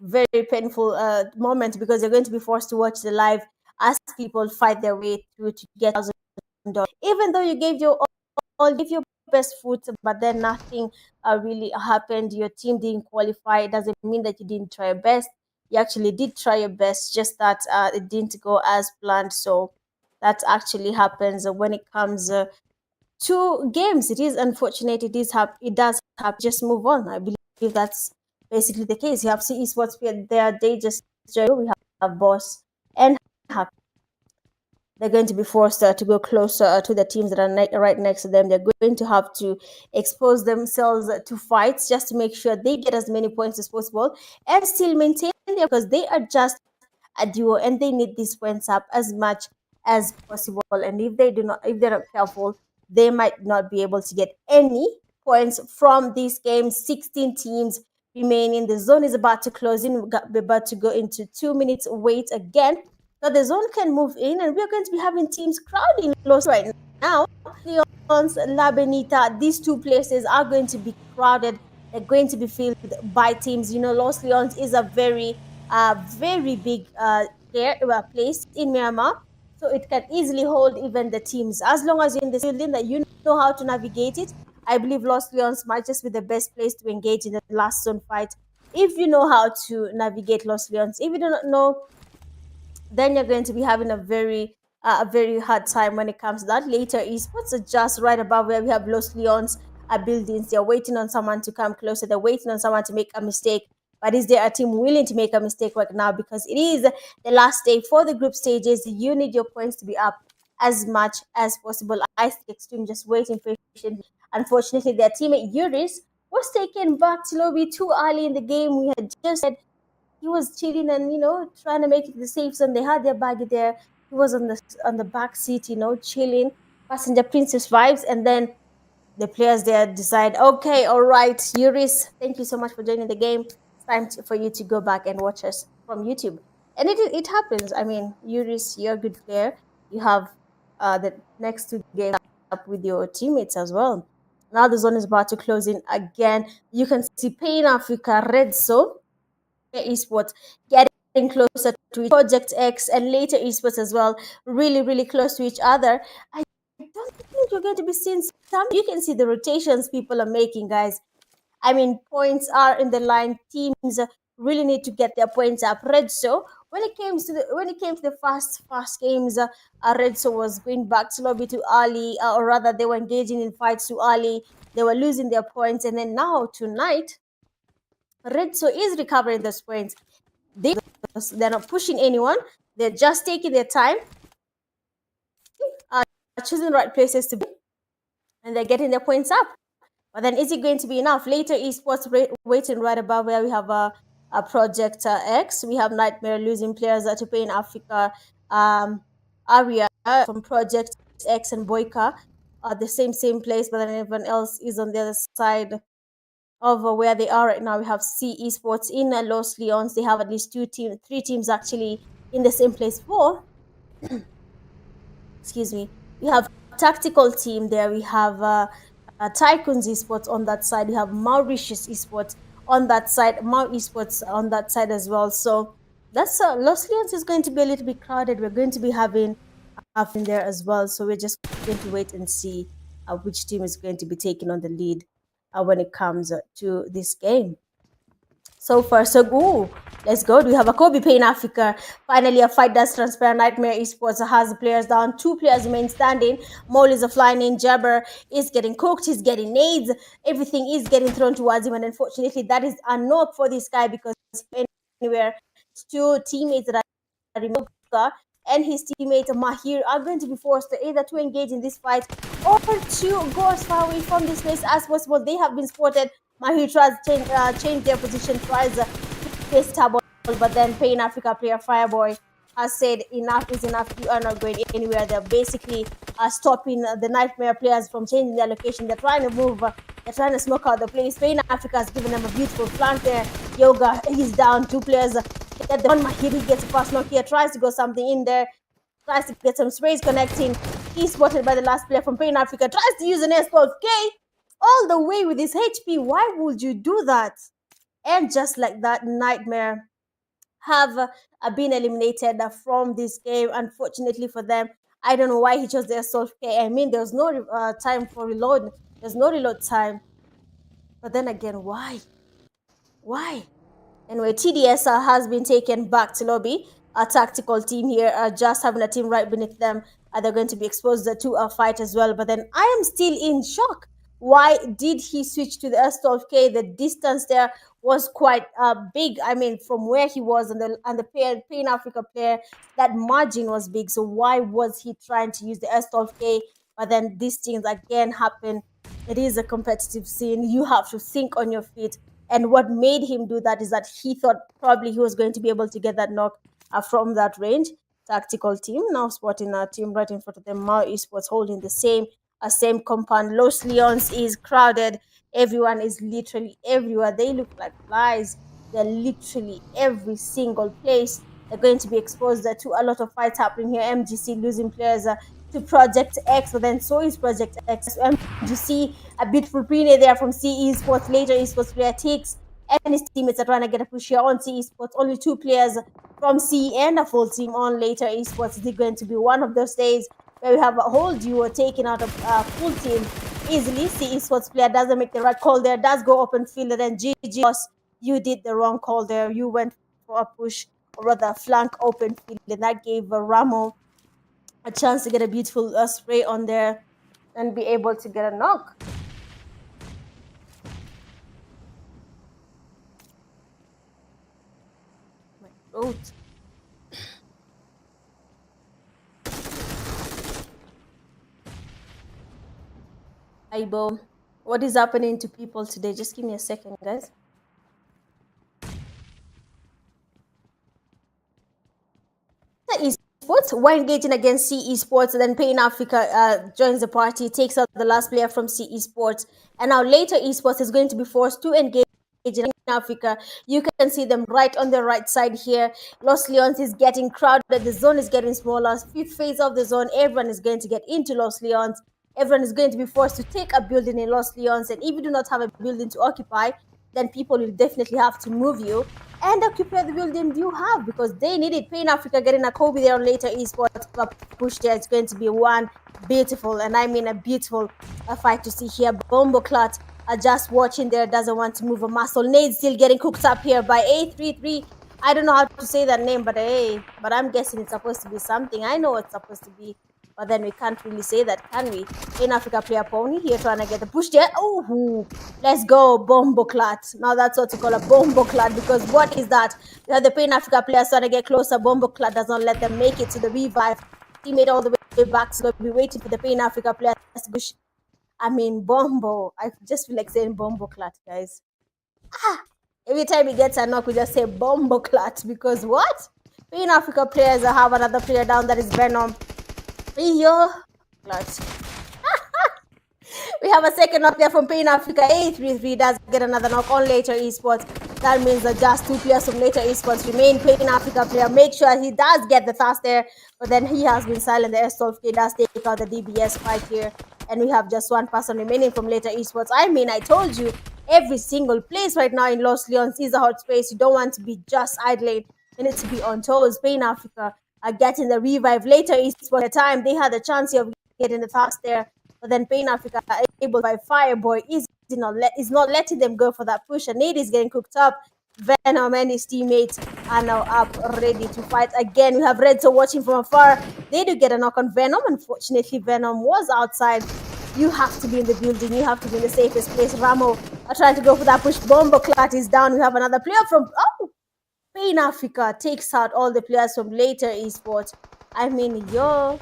very painful moment because you're going to be forced to watch the live as people fight their way through to get $1,000. Even though you gave your all, give your best foot, but then nothing really happened. Your team didn't qualify. It doesn't mean that you didn't try your best. You actually did try your best, just that it didn't go as planned. So that actually happens when it comes to games. It is unfortunate. It does happen. Just move on. I believe that's basically the case. You have eSports there. They just join. We have Boss and Hack. They're going to be forced to go closer to the teams that are right next to them. They're going to have to expose themselves to fights just to make sure they get as many points as possible and still maintain them because they are just a duo and they need these points up as much as possible. And if they're not careful, they might not be able to get any points from this game. 16 teams remaining. The zone is about to close in. We're about to go into 2 minutes wait again. Now the zone can move in, and we're going to be having teams crowding close right now. Leons, La Benita, these 2 places are going to be crowded. They're going to be filled by teams. You know, Los Leons is a very big place in Myanmar, so it can easily hold even the teams. As long as you're in the building that you know how to navigate it, I believe Los Leons might just be the best place to engage in the last zone fight if you know how to navigate Los Leons. If you do not know, then you're going to be having a very hard time when it comes to that. Later esports are just right above where we have Los Leons buildings. They're waiting on someone to come closer. They're waiting on someone to make a mistake. But is there a team willing to make a mistake right now? Because it is the last day for the group stages. You need your points to be up as much as possible. I think Extreme just waiting patiently. Unfortunately, their teammate Yuris was taken back to lobby too early in the game. We had just said he was chilling and trying to make it to the safe zone. They had their bag there. He was on the back seat, chilling, passenger princess vibes, and then the players there decide, okay, all right, Yuris, thank you so much for joining the game. It's time for you to go back and watch us from YouTube. And it happens. I mean, you're a good player. You have the next two games up with your teammates as well. Now the zone is about to close in again. You can see Pain Africa, REDSO, eSports getting closer to Project X, and later eSports as well, really, really close to each other. I don't think you're going to be seeing some. You can see the rotations people are making, guys. I mean, points are in the line. Teams really need to get their points up. REDSO, when it came to the fast games, REDSO was going back to lobby too early, or rather, they were engaging in fights too early. They were losing their points, and then now tonight, REDSO is recovering those points. They're not pushing anyone. They're just taking their time, choosing the right places to be, and they're getting their points up. But then, is it going to be enough? Later, esports waiting right above where we have a Project X. We have Nightmare losing players to Pay in Africa. Aria from Project X and Boyka are the same place, but then everyone else is on the other side of where they are right now. We have C Esports in Los Leons. They have at least three teams actually in the same place. Four. Excuse me. We have tactical team there. We have TYCOONS esports on that side. We have Mauritius esports on that side. Mau esports on that side as well. So that's Los Leons is going to be a little bit crowded. We're going to be having in there as well. So we're just going to wait and see which team is going to be taking on the lead when it comes to this game. So far, so good. Let's go. Do we have a Kobe Pay in Africa? Finally, a fight that's transparent. Nightmare Esports has the players down. Two players remain standing. Mole is flying in. Jabber is getting cooked. He's getting nades. Everything is getting thrown towards him. And unfortunately, that is a knock for this guy because anywhere, two teammates that are removed and his teammate Mahir are going to be forced to either to engage in this fight or to go as far away from this place as possible. They have been spotted. Mahir tries to change their position, tries to face Tabor, but then Pay in Africa player Fireboy has said enough is enough. You are not going anywhere. They're basically stopping the Nightmare players from changing their location. They're trying to move. They're trying to smoke out the place. Pay in Africa has given them a beautiful flank there. Yoga, he's down. Two players get the one. Mahiri gets a fast knock here. Tries to go something in there. Tries to get some sprays connecting. He's spotted by the last player from Pay in Africa. Tries to use an S12K all the way with his HP. Why would you do that? And just like that, Nightmare have been eliminated from this game. Unfortunately for them, I don't know why he chose their self-care. I mean, there's no time for reload. There's no reload time. But then again, why? Why? Anyway, TDS has been taken back to lobby. A tactical team here just having a team right beneath them. They're going to be exposed to a fight as well. But then I am still in shock. Why did he switch to the S12K? The distance there was quite big. I mean, from where he was and the Pay in Africa player, that margin was big. So why was he trying to use the S12K? But then these things again happen. It is a competitive scene. You have to think on your feet. And what made him do that is that he thought probably he was going to be able to get that knock from that range. Tactical team now spotting a team right in front of them. Mau Esports holding the same compound. Los Leons is crowded. Everyone is literally everywhere. They look like flies. They're literally every single place. They're going to be exposed to a lot of fights happening here. MGC losing players to Project X, but then so is Project X. MGC, a beautiful pre there from C Esports. Later Esports player Tix and his teammates are trying to get a push here on C Esports. Only two players from C and a full team on later Esports. Is it going to be one of those days where we have a whole duo taking out a full team easily? C Esports player doesn't make the right call there, does go open field, and then GG, you did the wrong call there. You went for a push, or rather flank open field, and that gave Ramo a chance to get a beautiful spray on there and be able to get a knock. My throat. Aibo, what is happening to people today? Just give me a second, guys. Esports, while engaging against C Esports, then Pay in Africa joins the party, takes out the last player from C Esports, and now later Esports is going to be forced to engage in Africa. You can see them right on the right side here. Los Leones is getting crowded. The zone is getting smaller. Fifth phase of the zone, everyone is going to get into Los Leones. Everyone is going to be forced to take a building in Los Leones. And if you do not have a building to occupy, then people will definitely have to move you and occupy the building you have, because they need it. Pain Africa getting a Kobe there on later esports push there. It's going to be one beautiful, and I mean a beautiful fight to see here. Bomboclat are just watching there, doesn't want to move a muscle. Nade still getting cooked up here by A33. I don't know how to say that name, but but I'm guessing it's supposed to be something. I know it's supposed to be, but then we can't really say that, can we? In Africa player Pony here trying to get the push there. Oh, let's go, Bomboclat. Now that's what you call a Bomboclat, because what is that? You have the Pain Africa players trying to get closer. Bomboclat does not let them make it to the revive. Teammate all the way back, so we'll be waiting for the Pain Africa players to push. I mean, Bombo. I just feel like saying Bomboclat, guys. Every time he gets a knock, we just say Bomboclat, because what? Pain Africa players have another player down, that is Venom. Yo, clutch. We have a second knock there from Pain Africa. A33 does get another knock on later esports. That means that just two players from later esports remain. Pain Africa player, make sure he does get the task there, but then he has been silent. The S12K does take out the DBS fight here, and we have just one person remaining from later esports. I mean, I told you, every single place right now in Los Leones is a hot space. You don't want to be just idling. You need to be on toes. Pain Africa are getting the revive later esports. At the time they had the chance of getting the task there, but then Pain Africa are able by Fireboy is not letting them go for that push. And Nade is getting cooked up. Venom and his teammates are now up, ready to fight again. We have REDSO watching from afar. They do get a knock on Venom. Unfortunately, Venom was outside. You have to be in the building. You have to be in the safest place. Ramo are trying to go for that push. Bomboclat is down. We have another player from Pain Africa takes out all the players from later esports. I mean, yo,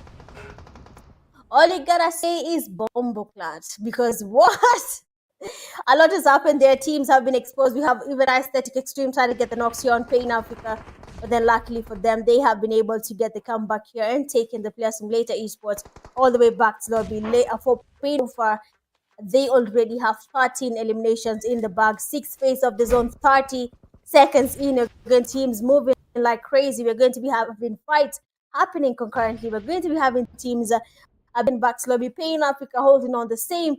all you gotta say is Bomboclat, because what? A lot has happened there. Teams have been exposed. We have even Aesthetic Extreme trying to get the knocks here on Pain Africa, but then luckily for them, they have been able to get the comeback here and taking the players from later esports all the way back to lobby. For Pain Far, they already have 13 eliminations in the bag. Sixth phase of the zone, 30 seconds in. Again, teams moving like crazy. We're going to be having fights happening concurrently. We're going to be having teams been back to lobby. Pain Africa holding on the same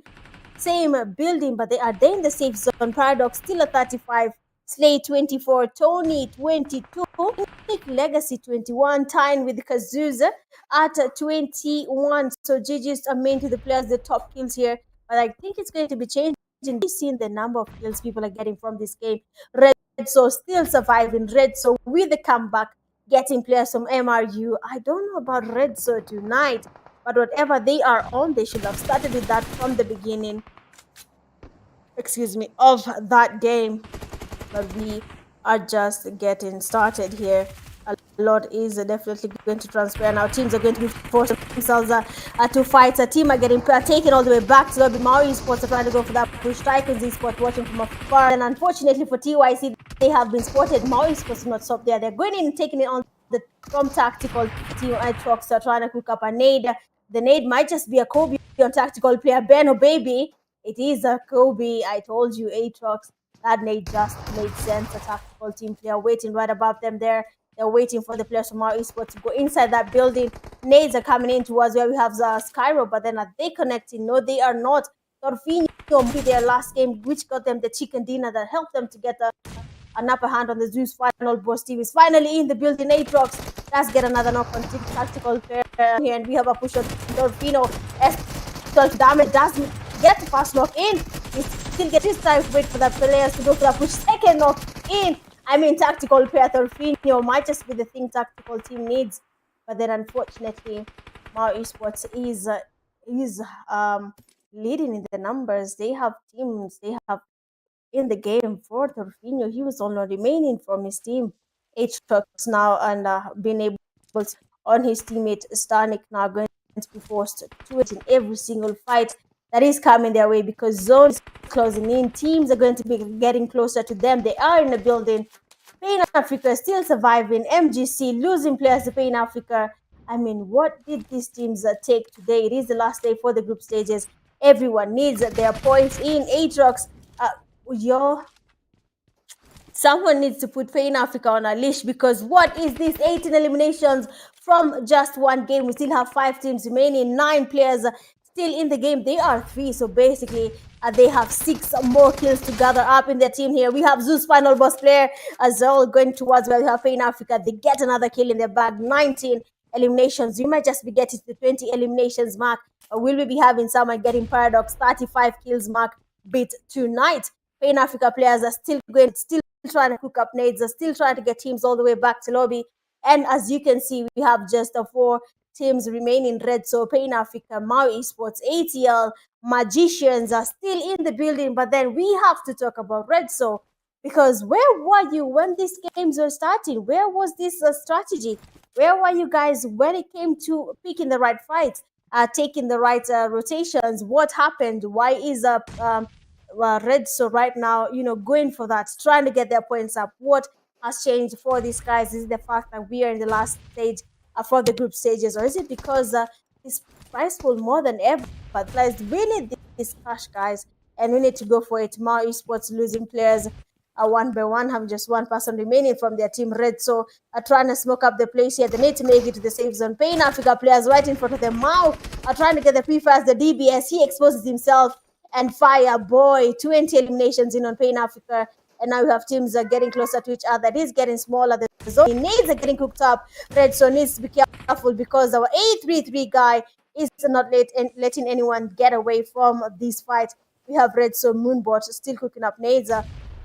building, but they are there in the safe zone. Paradox still at 35, Slay 24, Tony 22, Nick Legacy 21, tying with Kazuza at 21. So GG's are main to the players, the top kills here, but I think it's going to be changing. We've seen the number of kills people are getting from this game. REDSO still surviving. REDSO with the comeback, getting players from MRU. I don't know about REDSO tonight, but whatever they are on, they should have started with that from the beginning. Excuse me, of that game. But we are just getting started here. A lot is definitely going to transpire now. Teams are going to be forced themselves to fight. A team are getting taken all the way back to lobby. Maui eSports are trying to go for that push. TYCOONS eSports watching from afar. And unfortunately for TYC, they have been spotted. Maui eSports not stop there. They're going in and taking it on from tactical. Team Aatrox are trying to cook up a nade. The nade might just be a Kobe on tactical player. Beno baby. It is a Kobe. I told you, Aatrox. That nade just made sense. A tactical team player waiting right above them there. They're waiting for the players from our esports to go inside that building. Nades are coming in towards where we have Skyro, but then are they connecting? No, they are not. Torfinho beat their last game, which got them the chicken dinner that helped them to get an upper hand on the ZEUS FINALBOSS team. Is finally in the building. Aatrox does get another knock on tactical player here, and we have a push on Torfinho. S12 damage doesn't get the first knock in. He still gets his time to wait for the players to go for that push. Second knock in. I mean, tactical player Torfinho might just be the thing tactical team needs, but then unfortunately, Mao Esports is leading in the numbers. They have teams. They have in the game for Torfinho. He was only remaining from his team. Aatrox now and being able to, on his teammate Stanik now going to be forced to it in every single fight that is coming their way, because zone is closing in. Teams are going to be getting closer to them. They are in the building. Pain Africa still surviving. MGC losing players to Pain Africa. I mean, what did these teams take today? It is the last day for the group stages. Everyone needs their points in. Aatrox, Someone needs to put Pain Africa on a leash, because what is this? 18 eliminations from just one game. We still have 5 teams remaining, 9 players still in the game. They are 3, so basically they have 6 more kills to gather up in their team here. We have ZEUS final boss player as well going towards where we have Pain Africa. They get another kill in their bag. 19 eliminations. You might just be getting to the 20 eliminations mark. Or will we be having someone getting Paradox 35 kills mark beat tonight? Pain Africa players are still trying to cook up nades, are still trying to get teams all the way back to lobby. And as you can see, we have just 4 teams remaining. REDSO, Pain Africa, Mau eSports, ATL, Magicians are still in the building. But then we have to talk about REDSO, because where were you when these games were starting? Where was this strategy? Where were you guys when it came to picking the right fights, taking the right rotations? What happened? Why is REDSO right now, going for that, trying to get their points up? What has changed for these guys? Is it the fact that we are in the last stage for the group stages, or is it because it's price pool more than ever? But guys, we need this cash, guys, and we need to go for it. Mau eSports losing players one by one, have just one person remaining from their team. REDSO are trying to smoke up the place here. They need to make it to the safe zone. Pain Africa players right in front of them. Mau are trying to get the pre-fast, the DBS. He exposes himself, and fire boy, 20 eliminations in on Pain Africa. And now we have teams are getting closer to each other. It is getting smaller. The zone needs are getting cooked up. REDSO needs to be careful, because our 833 guy is not letting anyone get away from this fight. We have REDSO Moonbot still cooking up nades.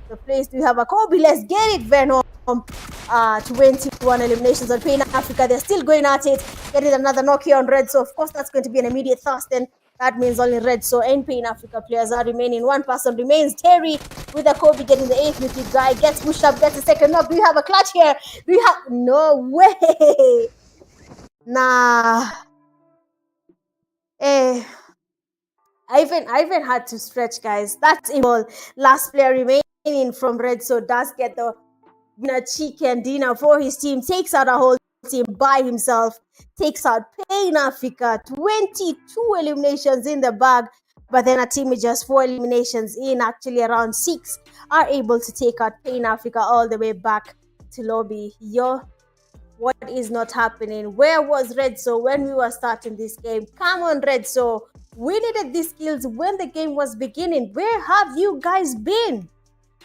The place, we have a Kobe. Let's get it, Venom. 21 eliminations on Pain Africa. They're still going at it. Getting another knock here on REDSO. Of course, that's going to be an immediate thrust, and that means only REDSO and Pain Africa players are remaining. One person remains. Terry with a Kobe getting the 8th with the guy. Gets pushed up, gets a second knock. Do we have a clutch here? Do we have? No way. Nah. I even had to stretch, guys. That's all. Last player remaining from REDSO does get the chicken dinner for his team. Takes out a whole team by himself. Takes out Pain Africa. 22 eliminations in the bag. But then a team with just 4 eliminations in, actually around 6, are able to take out Pain Africa all the way back to lobby. What is not happening? Where was REDSO when we were starting this game? Come on, REDSO. We needed these kills when the game was beginning. Where have you guys been?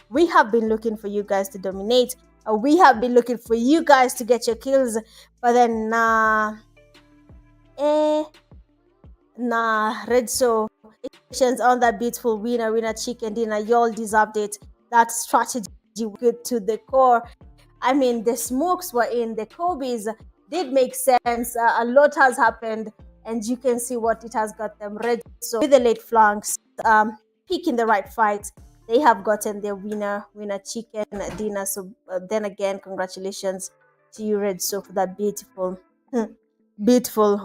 We have been looking for you guys to dominate. We have been looking for you guys to get your kills. But then, nah, REDSO on that beautiful winner chicken dinner. Y'all deserved it. That strategy good to the core. I mean, the smokes were in, the Kobe's did make sense. A lot has happened, and you can see what it has got them. REDSO with the late flanks, picking the right fight. They have gotten their winner chicken dinner. So then again, congratulations to you, REDSO, for that beautiful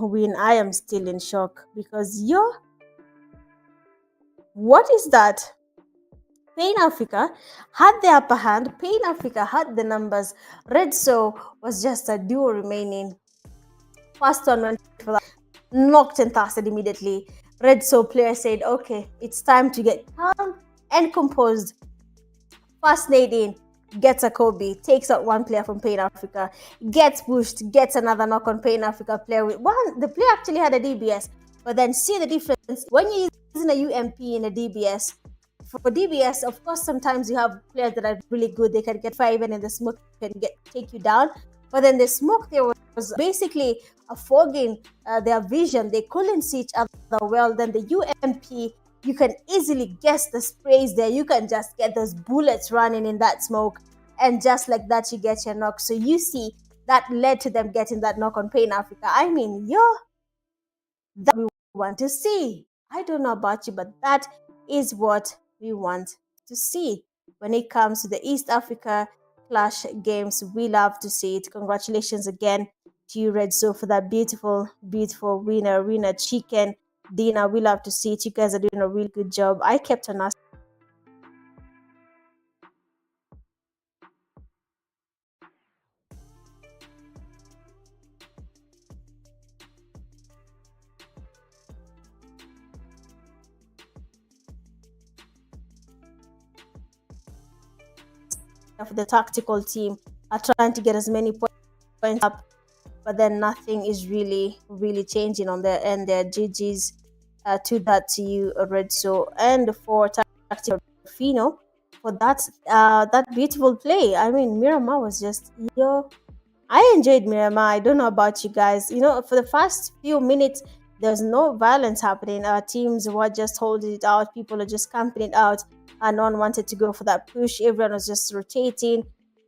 win. I am still in shock, because what is that? Pain Africa had the upper hand. Pain Africa had the numbers. REDSO was just a duo remaining. First one went for that. Knocked and casted immediately. REDSO player said, okay, it's time to get calm and composed. First nade in, gets a Kobe, takes out one player from Pain Africa, gets pushed, gets another knock on Pain Africa player. The player actually had a DBS, but then see the difference when you're using a UMP in a DBS. For DBS, of course, sometimes you have players that are really good. They can get 5, and in the smoke can take you down. But then the smoke there was basically a fogging their vision. They couldn't see each other well. Then the UMP, you can easily guess the sprays there. You can just get those bullets running in that smoke, and just like that, you get your knock. So you see, that led to them getting that knock on Pain Africa. I mean, that we want to see. I don't know about you, but that is what we want to see when it comes to the East Africa Clash games. We love to see it. Congratulations again to you, REDSO, for that beautiful winner chicken dinner. We love to see it. You guys are doing a really good job. I kept on asking. for the tactical team are trying to get as many points up, but then nothing is really changing on their end. Their GGs to that to you, REDSO, and for tactical Fino for that beautiful play. I mean, Miramar was just I enjoyed Miramar. I don't know about you guys. For the first few minutes, there's no violence happening. Teams were just holding it out. People are just camping it out. And no one wanted to go for that push. Everyone was just rotating.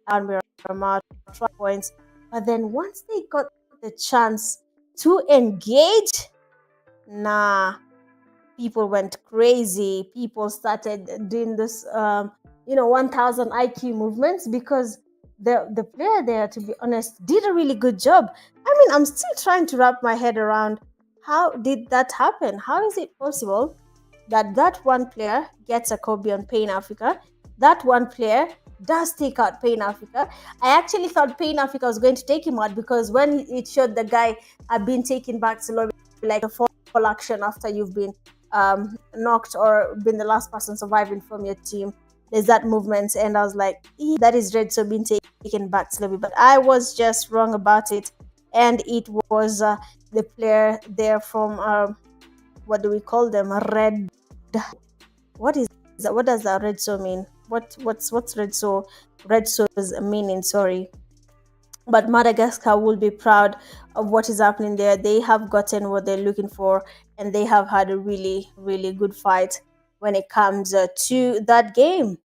And Miramar try points. But then once they got the chance to engage, people went crazy. People started doing this, 1000 IQ movements because the player there, to be honest, did a really good job. I mean, I'm still trying to wrap my head around how did that happen? How is it possible that one player gets a Kobe on Pain Africa? That one player does take out Pain Africa. I actually thought Pain Africa was going to take him out because when it showed the guy had been taken back to lobby, like a fall action after you've been knocked or been the last person surviving from your team, there's that movement, and I was like, that is REDSO being taken back to lobby. But I was just wrong about it, and it was the player there from what do we call them? Red. What is that? What does that REDSO mean? What's REDSO? REDSO's meaning? Sorry. But Madagascar will be proud of what is happening there. They have gotten what they're looking for, and they have had a really good fight when it comes to that game.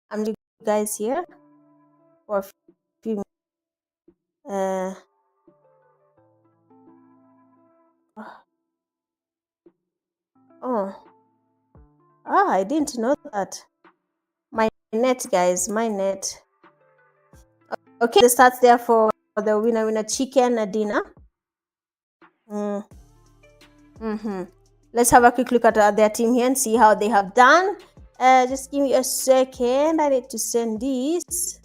I'm you guys here for a few I didn't know that. My net, guys, my net. Okay, the stats there for the winner chicken dinner. Let's have a quick look at their team here and see how they have done. Just give me a second. I need to send this.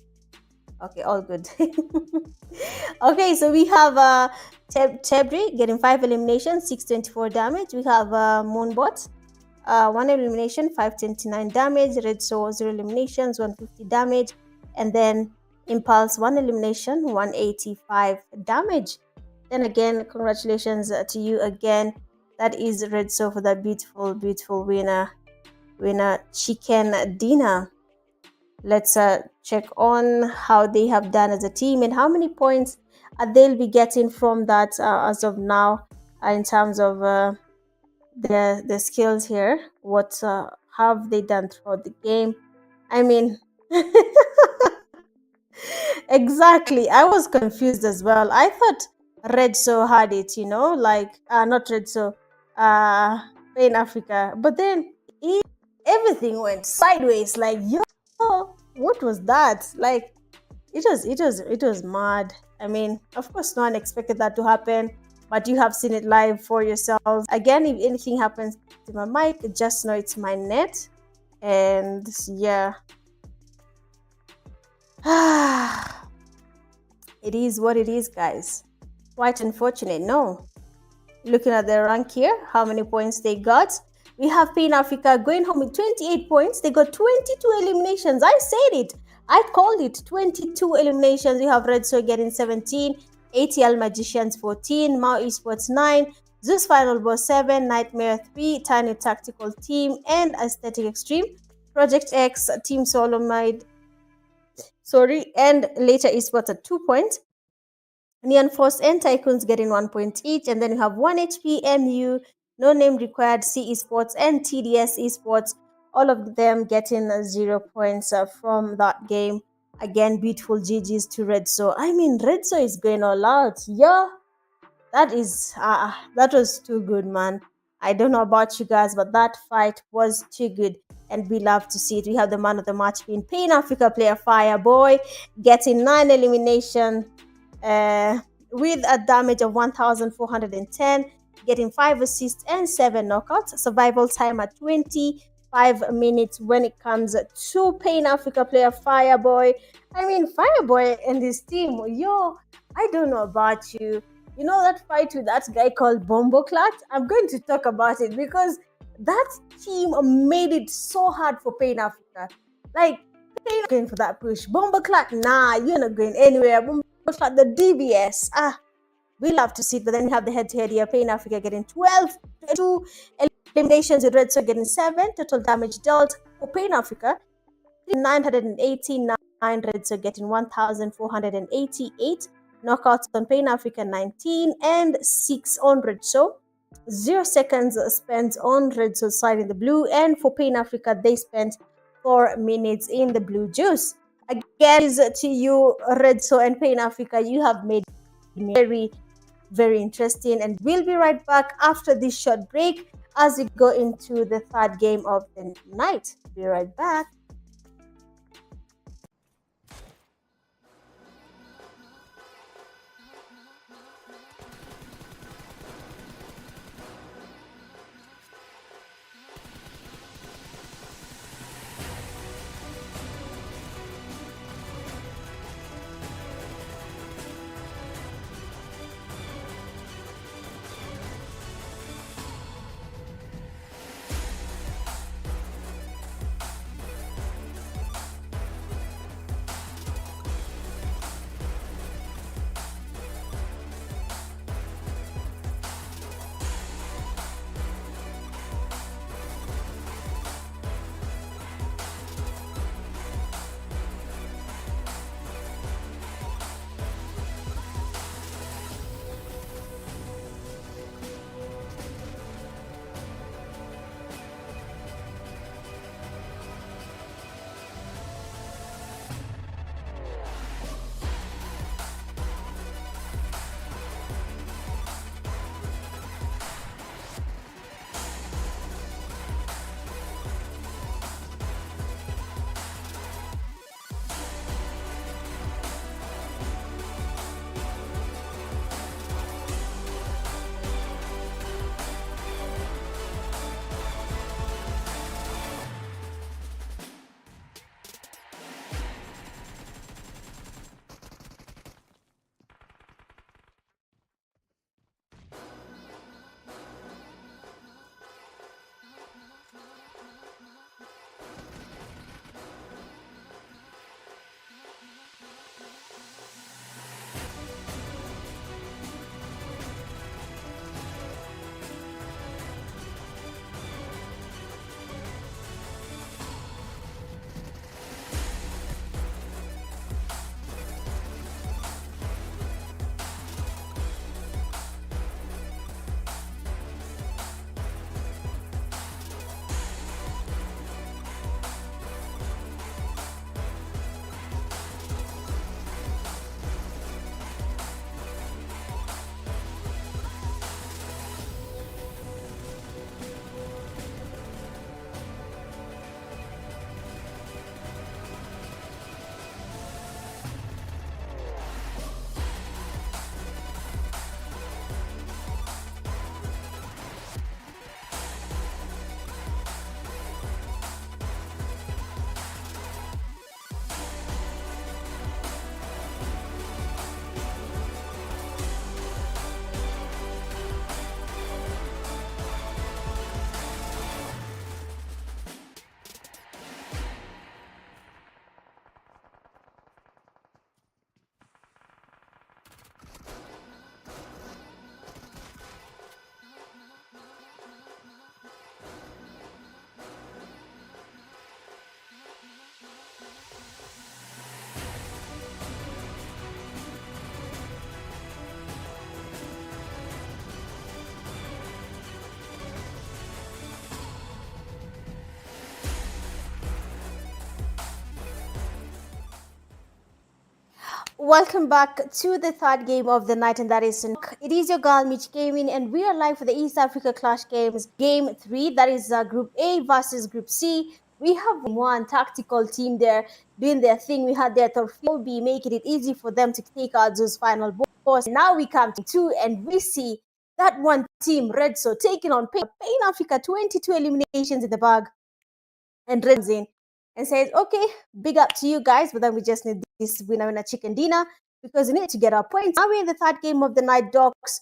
Okay, all good. Okay, so we have Tebri getting 5 eliminations, 624 damage. We have Moonbot, 1 elimination, 529 damage. REDSO 0 eliminations, 150 damage. And then Impulse 1 elimination, 185 damage. Then again, congratulations to you again. That is REDSO for that beautiful winner chicken dinner. Let's check on how they have done as a team and how many points they'll be getting from that as of now in terms of the skills here. What have they done throughout the game? I mean, exactly. I was confused as well. I thought REDSO had it, not REDSO, in Africa. But then everything went sideways. Like, what was that? Like, it was mad. I mean, of course, no one expected that to happen, but you have seen it live for yourselves. Again, if anything happens to my mic, just know it's my net. And yeah. It is what it is, guys. Quite unfortunate, no? Looking at the rank here, how many points they got. We have Pain Africa going home with 28 points. They got 22 eliminations. I said it. I called it. 22 eliminations. We have REDSO getting 17, ATLMAGICIANS 14, Mao eSports 9, ZEUS FINALBOSS 7, Nightmare 3, Tiny Tactical Team, and Aesthetic Extreme, Project X, Team SOLOMID, and later eSports at 2 points. Neon Force and TYCOONS getting 1 point each, and then you have 1 HP, MU, No Name Required, C eSports, and TDS eSports, all of them getting 0 points from that game. Again, beautiful GGs to REDSO. I mean, REDSO is going all out. Yeah, that was too good, man. I don't know about you guys, but that fight was too good, and we love to see it. We have the man of the match being Pain Africa player Fireboy, getting 9 elimination with a damage of 1,410, getting 5 assists and 7 knockouts. Survival time at 25 minutes when it comes to Pain Africa player Fireboy. I mean, Fireboy and his team, I don't know about you. You know that fight with that guy called Bomboclat? I'm going to talk about it because that team made it so hard for Pain Africa. Like, You're not going for that push. Bomboclat, nah, you're not going anywhere. Bomboclat, the DBS. We love to see it, but then we have the head-to-head here. Pain Africa getting 12, 2 eliminations with REDSO getting 7. Total damage dealt for Pain Africa 989. REDSO getting 1,488. Knockouts on Pain Africa 19 and 6 on REDSO. 0 seconds spent on REDSO's side in the blue, and for Pain Africa they spent 4 minutes in the blue juice. Again, to you, REDSO and Pain Africa, you have made very, very interesting, and we'll be right back after this short break as we go into the third game of the night. Be right back. Welcome back to the third game of the night, and that is it is your girl Mitch Gaming, and we are live for the East Africa Clash Games Game 3. That is Group A versus Group C. We have one tactical team there doing their thing. We had their Torfiobi making it easy for them to take out those final boss. Now we come to 2, and we see that one team, REDSO, taking on Pain Africa, 22 eliminations in the bag, and REDSO in and says, okay, big up to you guys, but then we just need this winner chicken dinner because we need to get our points. Now we're in the third game of the night. Docks,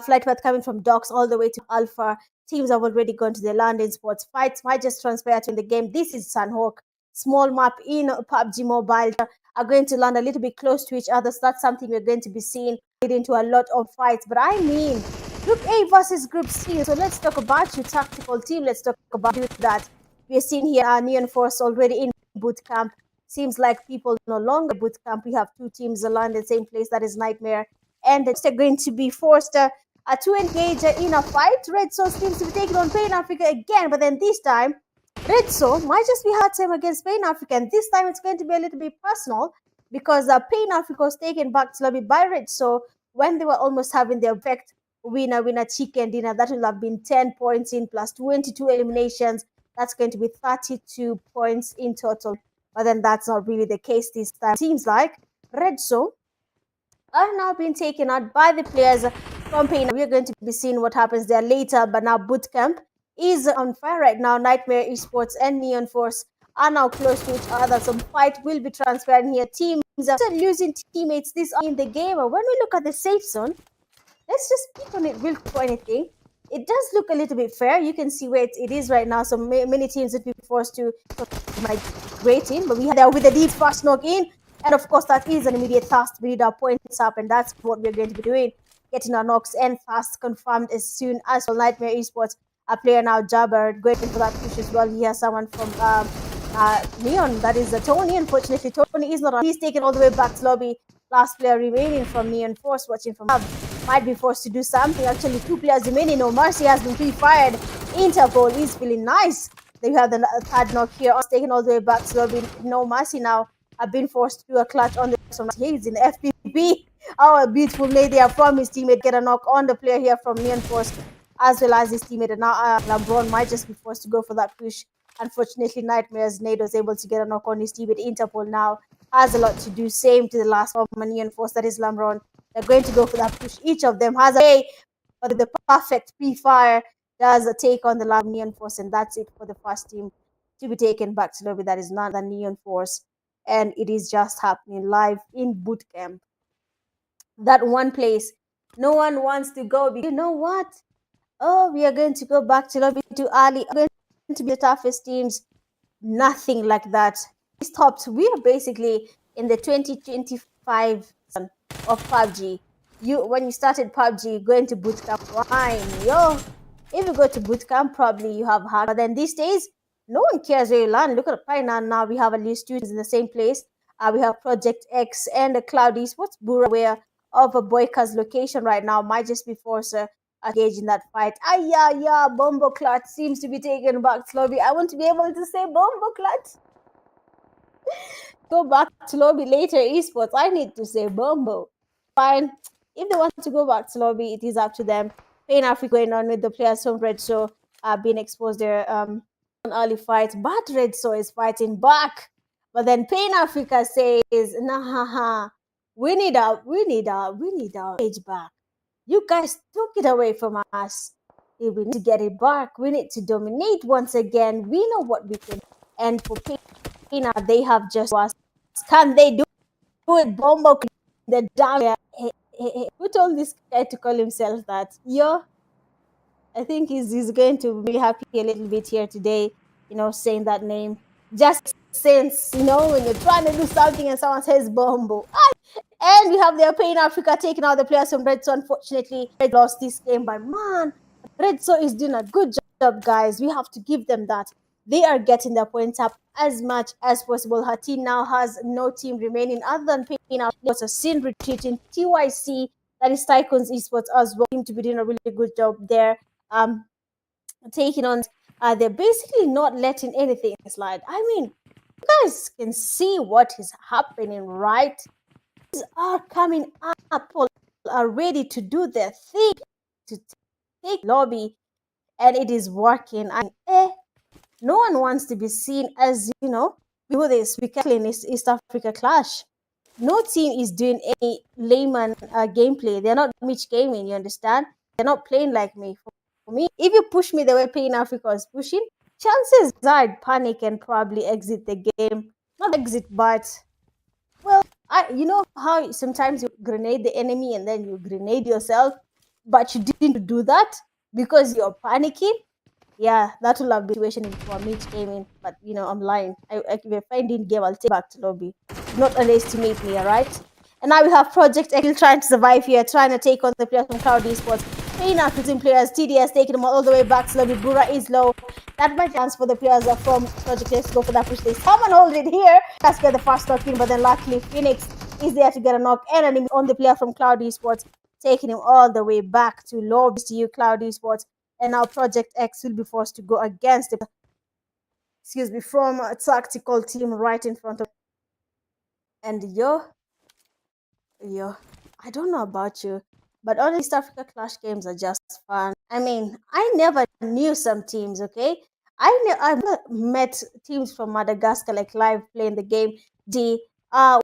flight path coming from Docks all the way to Alpha. Teams have already gone to the landing spots. Fights might just transfer to in the game. This is Sunhawk. small map in PUBG Mobile are going to land a little bit close to each other. So that's something we're going to be seeing leading to a lot of fights. But I mean, Group A versus Group C. So let's talk about your tactical team. Let's talk about that. We're seeing here Neon Force already in boot camp. Seems like people no longer boot camp. We have two teams aligned in the same place. That is Nightmare. And they're going to be forced to engage in a fight. REDSO seems to be taking on Pain Africa again. But then this time, REDSO might just be hard time against Pain Africa. And this time it's going to be a little bit personal because Pain Africa was taken back to lobby by REDSO when they were almost having their effect winner chicken dinner. That will have been 10 points in plus 22 eliminations. That's going to be 32 points in total. But then that's not really the case this time. Seems like REDSO are now being taken out by the players from Pain. We're going to be seeing what happens there later. But now Bootcamp is on fire right now. Nightmare eSports and Neon Force are now close to each other. Some fight will be transferring here. Teams are losing teammates this in the game. When we look at the safe zone, let's just speak on it real quick for anything. It does look a little bit fair. You can see where it is right now. So many teams would be forced to migrate in. But we had there with the deep fast knock in. And of course, that is an immediate fast. We need our points up. And that's what we're going to be doing. Getting our knocks and fast confirmed as soon as Nightmare Esports. A player now, Jabber, going for that push as well. He has someone from Neon. That is Tony. Unfortunately, Tony is not on. He's taken all the way back to lobby. Last player remaining from Neon Force, watching from Hub. Might be forced to do something. Actually, two players remaining. No Mercy has been pre-fired. Interpol is feeling nice. Then you have the third knock here. Taken all the way back to lobby. No Mercy now have been forced to do a clutch on the he's in FPP. Oh, a beautiful lady there from his teammate. Get a knock on the player here from Neon Force, as well as his teammate. And now LeBron might just be forced to go for that push. Unfortunately, Nightmare's Nade was able to get a knock on his teammate. Interpol now has a lot to do. Same to the last one, Neon Force. That is Lamron. They're going to go for that push. Each of them has a way, but the perfect pre-fire does a take on the Neon Force, and that's it for the first team to be taken back to lobby. That is not the Neon Force, and it is just happening live in boot camp. That one place no one wants to go. You know what? Oh, we are going to go back to lobby too early. We're going to be the toughest teams. Nothing like that. Stopped. We are basically in the 2025 of PUBG. When you started PUBG, going to bootcamp, fine. If you go to bootcamp, probably you have hacked. But then these days, no one cares where you land. Look at Pioneer now. We have at least students in the same place. We have Project X and the Cloud Esports. Bura aware of a Boyka's location right now. Might just be forced to engage in that fight. Bombo Clutch seems to be taken back to lobby. I want to be able to say Bombo Clutch. Go back to lobby later, esports. I need to say Bombo. Fine. If they want to go back to lobby, it is up to them. Pain Africa going on with the players from REDSO being exposed there on early fight. But REDSO is fighting back. But then Pain Africa says, nah, we need our age back. You guys took it away from us. We need to get it back. We need to dominate once again. We know what we can. And for Pain, they have just asked, can they do it? Bombo, the down there. Who told this guy to call himself that? I think he's going to be happy a little bit here today, saying that name. Just since, when you're trying to do something and someone says Bombo. And we have their Pain Africa taking out the players from REDSO. Unfortunately, they lost this game, but man, REDSO is doing a good job, guys. We have to give them that. They are getting their points up as much as possible. Her team now has no team remaining other than Pain Africa. It's a sin retreating TYC, that is TYCOONS eSports as well. Seem to be doing a really good job there. Taking on, they're basically not letting anything slide. I mean, you guys can see what is happening, right? These are coming up, people are ready to do their thing, to take lobby, and it is working. And no one wants to be seen as, do this. We can in East Africa Clash. No team is doing any layman gameplay. They're not Mitch Gaming, you understand? They're not playing like me. For me, if you push me the way Pain Africa is pushing, chances are I'd panic and probably exit the game. Not exit, but, well, you know how sometimes you grenade the enemy and then you grenade yourself, but you didn't do that because you're panicking? Yeah, that will have been a situation for Mitch Gaming, but I'm lying. If I find in game, I'll take back to lobby. Do not underestimate me, alright? And now we have Project X trying to survive here, trying to take on the players from Cloud Esports. Playing out 15 players, TDS taking them all the way back to lobby. Bura is low. That might chance for the players from Project X to go for that push. They someone hold it here. Let's get the first knock in, but then luckily Phoenix is there to get a knock and an on the player from Cloud Esports, taking him all the way back to lobby to you, Cloud Esports. And now Project X will be forced to go against the from a tactical team right in front of. And I don't know about you, but all East Africa Clash games are just fun. I mean, I never knew some teams, okay? I've never met teams from Madagascar like live playing the game.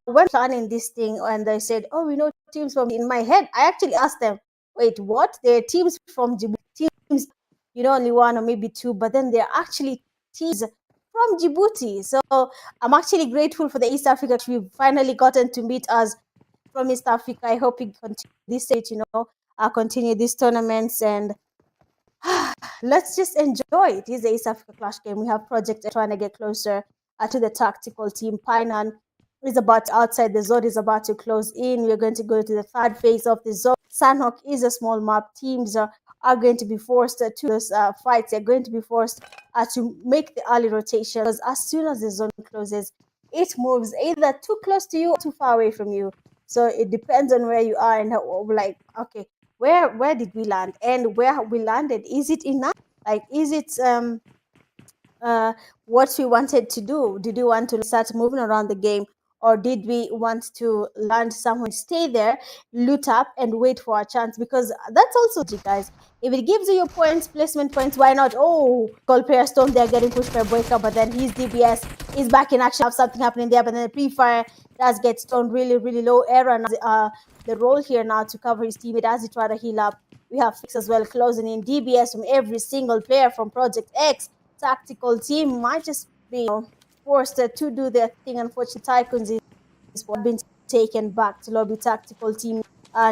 When planning this thing and they said, oh, we know teams from, in my head, I actually asked them, wait, what? They're teams from Djibouti, teams, only one or maybe two, but then they're actually teams from Djibouti. So I'm actually grateful for the East Africa. We've finally gotten to meet us from East Africa. I hope we continue this stage, continue these tournaments, and let's just enjoy it. This is the East Africa Clash game. We have Project trying to get closer to the tactical team. Painan is about outside the zone, is about to close in. We're going to go to the third phase of the zone. Sandhawk is a small map. Teams are going to be forced to those fights. They're going to be forced to make the early rotation, because as soon as the zone closes, it moves either too close to you or too far away from you. So it depends on where you are and how, like, okay, where did we land, and where we landed, is it enough? Like, is it what we wanted to do? Did we want to start moving around the game, or did we want to land somewhere, stay there, loot up, and wait for a chance? Because that's also, guys, if it gives you your points, placement points, why not? Oh, goal player Stone, they're getting pushed by Boyka, but then his DBS is back in action. Have something happening there, but then the pre-fire does get Stone really, really low. Aaron, the role here now to cover his teammate as he try to heal up. We have Fix as well closing in. DBS from every single player from Project X. Tactical team might just be forced to do their thing. Unfortunately, TYCOONS is been taken back to lobby. Tactical team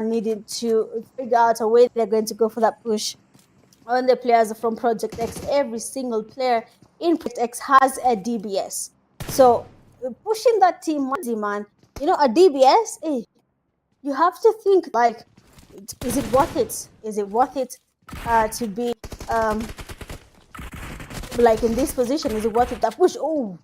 needed to figure out a way they're going to go for that push on the players from Project X. Every single player in Project X has a DBS. So pushing that team, man, a DBS, you have to think, like, is it worth it? Is it worth it to be like in this position? Is it worth it to push? Oh,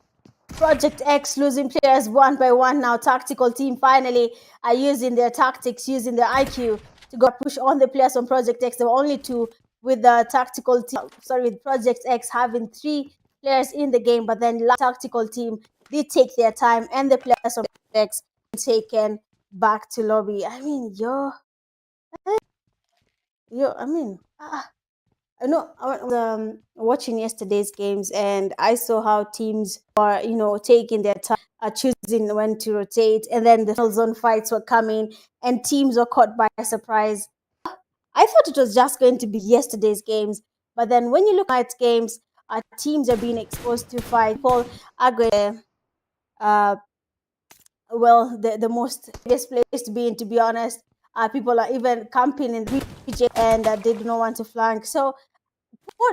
Project X losing players one by one now. Tactical team finally are using their tactics, using their IQ to go push on the players on Project X. There were only two, with the tactical team, with Project X having 3 players in the game, but then the tactical team did take their time, and the players on Project X taken back to lobby. I mean, I mean, I know I was watching yesterday's games, and I saw how teams are, taking their time, choosing when to rotate, and then the zone fights were coming, and teams were caught by surprise. I thought it was just going to be yesterday's games, but then when you look at games, teams are being exposed to fight. People are going the most biggest place to be in, to be honest. People are even camping in the PJ, and they do not want to flank. So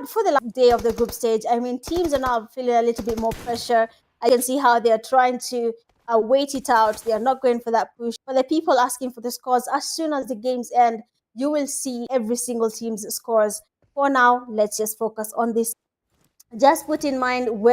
for the last day of the group stage, I mean, teams are now feeling a little bit more pressure. I can see how they are trying to wait it out. They are not going for that push. But the people asking for the scores, as soon as the games end, you will see every single team's scores. For now, let's just focus on this. Just put in mind where